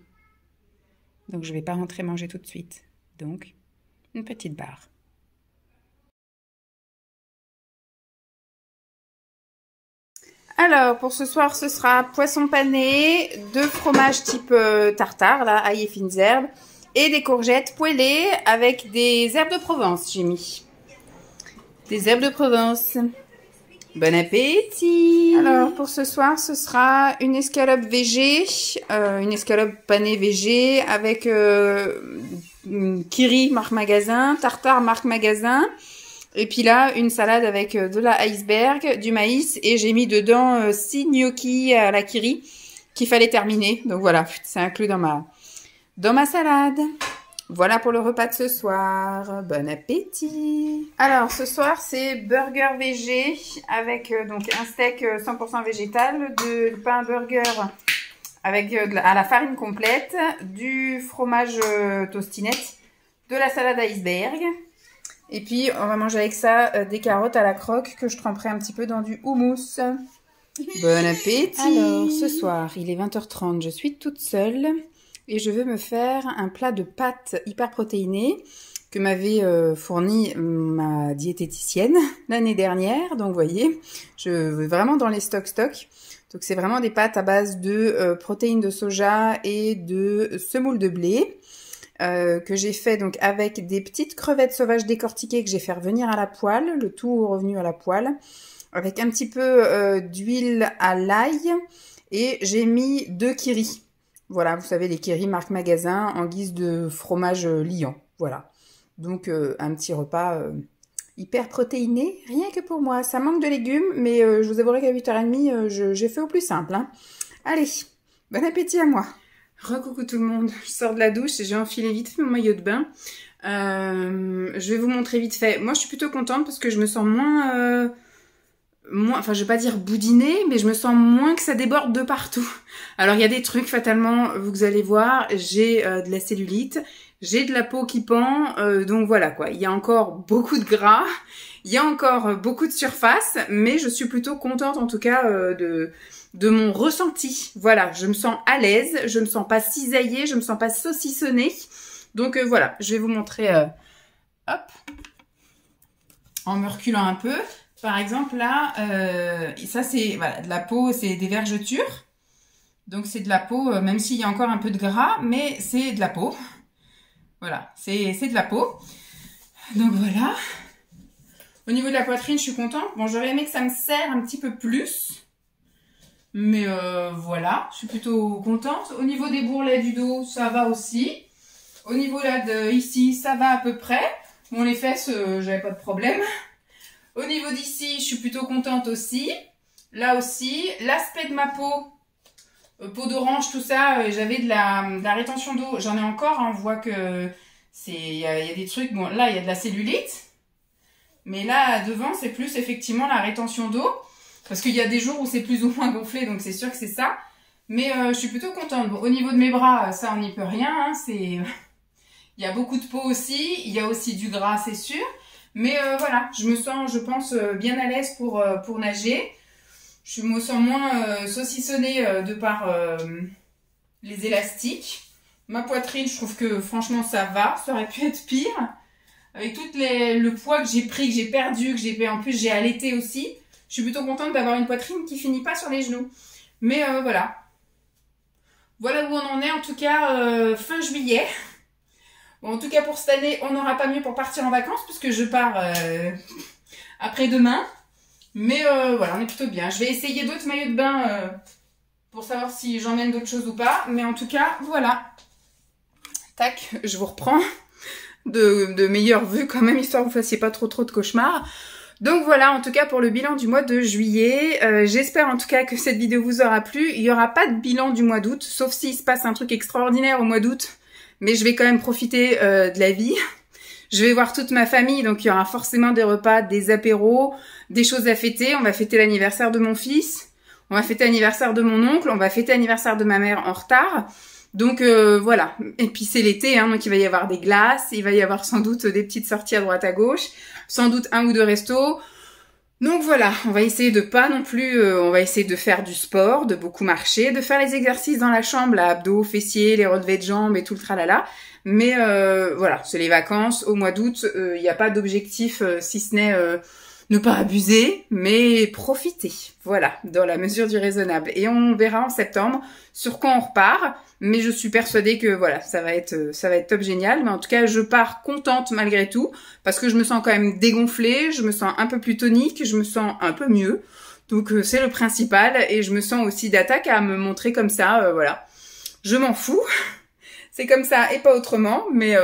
Donc je ne vais pas rentrer manger tout de suite. Donc, une petite barre. Alors, pour ce soir, ce sera poisson pané, 2 fromages type tartare, là, ail et fines herbes, et des courgettes poêlées avec des herbes de Provence, j'ai mis. Des herbes de Provence. Bon appétit! Alors, pour ce soir, ce sera une escalope végé, une escalope panée végé avec kiri marque Magasin, tartare marque Magasin. Et puis là, une salade avec de la iceberg, du maïs et j'ai mis dedans 6 gnocchis à la kiri qu'il fallait terminer. Donc voilà, c'est inclus dans ma salade. Voilà pour le repas de ce soir. Bon appétit! Alors, ce soir, c'est burger végé avec donc un steak 100% végétal, de pain burger avec à la farine complète, du fromage tostinette, de la salade iceberg. Et puis, on va manger avec ça des carottes à la croque que je tremperai un petit peu dans du houmous. Bon appétit! Alors, ce soir, il est 20h30, je suis toute seule. Et je veux me faire un plat de pâtes hyper protéinées que m'avait fourni ma diététicienne l'année dernière. Donc, vous voyez, je veux vraiment dans les stocks. Donc, c'est vraiment des pâtes à base de protéines de soja et de semoule de blé que j'ai fait donc avec des petites crevettes sauvages décortiquées que j'ai fait revenir à la poêle, le tout revenu à la poêle, avec un petit peu d'huile à l'ail et j'ai mis 2 kiris. Voilà, vous savez, les Kiri marque Magasin en guise de fromage liant. Voilà. Donc, un petit repas hyper protéiné, rien que pour moi. Ça manque de légumes, mais je vous avouerai qu'à 8h30, j'ai fait au plus simple. Hein. Allez, bon appétit à moi. Recoucou tout le monde, je sors de la douche et j'ai enfilé vite fait mon maillot de bain. Je vais vous montrer vite fait. Moi, je suis plutôt contente parce que je me sens moins... enfin je vais pas dire boudiner, mais je me sens moins que ça déborde de partout. Alors il y a des trucs fatalement, vous allez voir, j'ai de la cellulite, j'ai de la peau qui pend, donc voilà quoi, il y a encore beaucoup de gras, il y a encore beaucoup de surface, mais je suis plutôt contente en tout cas de mon ressenti. Voilà, je me sens à l'aise, je me sens pas cisaillée, je me sens pas saucissonnée, donc voilà, je vais vous montrer, hop, en me reculant un peu. Par exemple, là, ça c'est voilà, de la peau, c'est des vergetures. Donc c'est de la peau, même s'il y a encore un peu de gras, mais c'est de la peau. Voilà, c'est de la peau. Donc voilà. Au niveau de la poitrine, je suis contente. Bon, j'aurais aimé que ça me serre un petit peu plus. Mais voilà, je suis plutôt contente. Au niveau des bourrelets du dos, ça va aussi. Au niveau là de ici, ça va à peu près. Bon, les fesses, j'avais pas de problème. Au niveau d'ici, je suis plutôt contente aussi. Là aussi, l'aspect de ma peau, peau d'orange, tout ça, j'avais de la rétention d'eau. J'en ai encore, hein, on voit que il y a des trucs. Bon, là, il y a de la cellulite. Mais là, devant, c'est plus effectivement la rétention d'eau. Parce qu'il y a des jours où c'est plus ou moins gonflé, donc c'est sûr que c'est ça. Mais je suis plutôt contente. Bon, au niveau de mes bras, ça, on n'y peut rien. Hein, il y a beaucoup de peau aussi. Il y a aussi du gras, c'est sûr. Mais voilà, je me sens, je pense, bien à l'aise pour nager. Je me sens moins saucissonnée de par les élastiques. Ma poitrine, je trouve que franchement ça va. Ça aurait pu être pire. Avec tout le poids que j'ai pris, que j'ai perdu, en plus j'ai allaité aussi. Je suis plutôt contente d'avoir une poitrine qui finit pas sur les genoux. Mais voilà. Voilà où on en est en tout cas fin juillet. Bon, en tout cas, pour cette année, on n'aura pas mieux pour partir en vacances puisque je pars après-demain. Mais voilà, on est plutôt bien. Je vais essayer d'autres maillots de bain pour savoir si j'emmène d'autres choses ou pas. Mais en tout cas, voilà. Tac, je vous reprends de meilleures vues quand même, histoire que vous fassiez pas trop de cauchemars. Donc voilà, en tout cas pour le bilan du mois de juillet. J'espère en tout cas que cette vidéo vous aura plu. Il n'y aura pas de bilan du mois d'août, sauf s'il se passe un truc extraordinaire au mois d'août. Mais je vais quand même profiter de la vie. Je vais voir toute ma famille, donc il y aura forcément des repas, des apéros, des choses à fêter. On va fêter l'anniversaire de mon fils, on va fêter l'anniversaire de mon oncle, on va fêter l'anniversaire de ma mère en retard. Donc voilà. Et puis c'est l'été, hein, donc il va y avoir des glaces, il va y avoir sans doute des petites sorties à droite à gauche, sans doute 1 ou 2 restos. Donc voilà, on va essayer de pas non plus, on va essayer de faire du sport, de beaucoup marcher, de faire les exercices dans la chambre, là, abdos, fessiers, les relevés de jambes et tout le tralala. Mais voilà, c'est les vacances, au mois d'août, il n'y a pas d'objectif si ce n'est ne pas abuser, mais profiter. Voilà, dans la mesure du raisonnable. Et on verra en septembre sur quoi on repart. Mais je suis persuadée que voilà, ça va être top génial. Mais en tout cas, je pars contente malgré tout. Parce que je me sens quand même dégonflée, je me sens un peu plus tonique, je me sens un peu mieux. Donc c'est le principal. Et je me sens aussi d'attaque à me montrer comme ça, voilà. Je m'en fous. C'est comme ça et pas autrement. Mais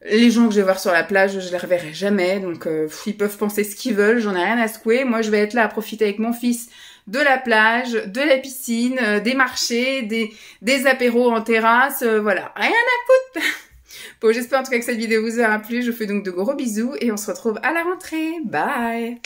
les gens que je vais voir sur la plage, je les reverrai jamais. Donc ils peuvent penser ce qu'ils veulent, j'en ai rien à secouer. Moi, je vais être là à profiter avec mon fils de la plage, de la piscine, des marchés, des apéros en terrasse, voilà, rien à foutre. Bon, j'espère en tout cas que cette vidéo vous aura plu. Je vous fais donc de gros bisous et on se retrouve à la rentrée. Bye!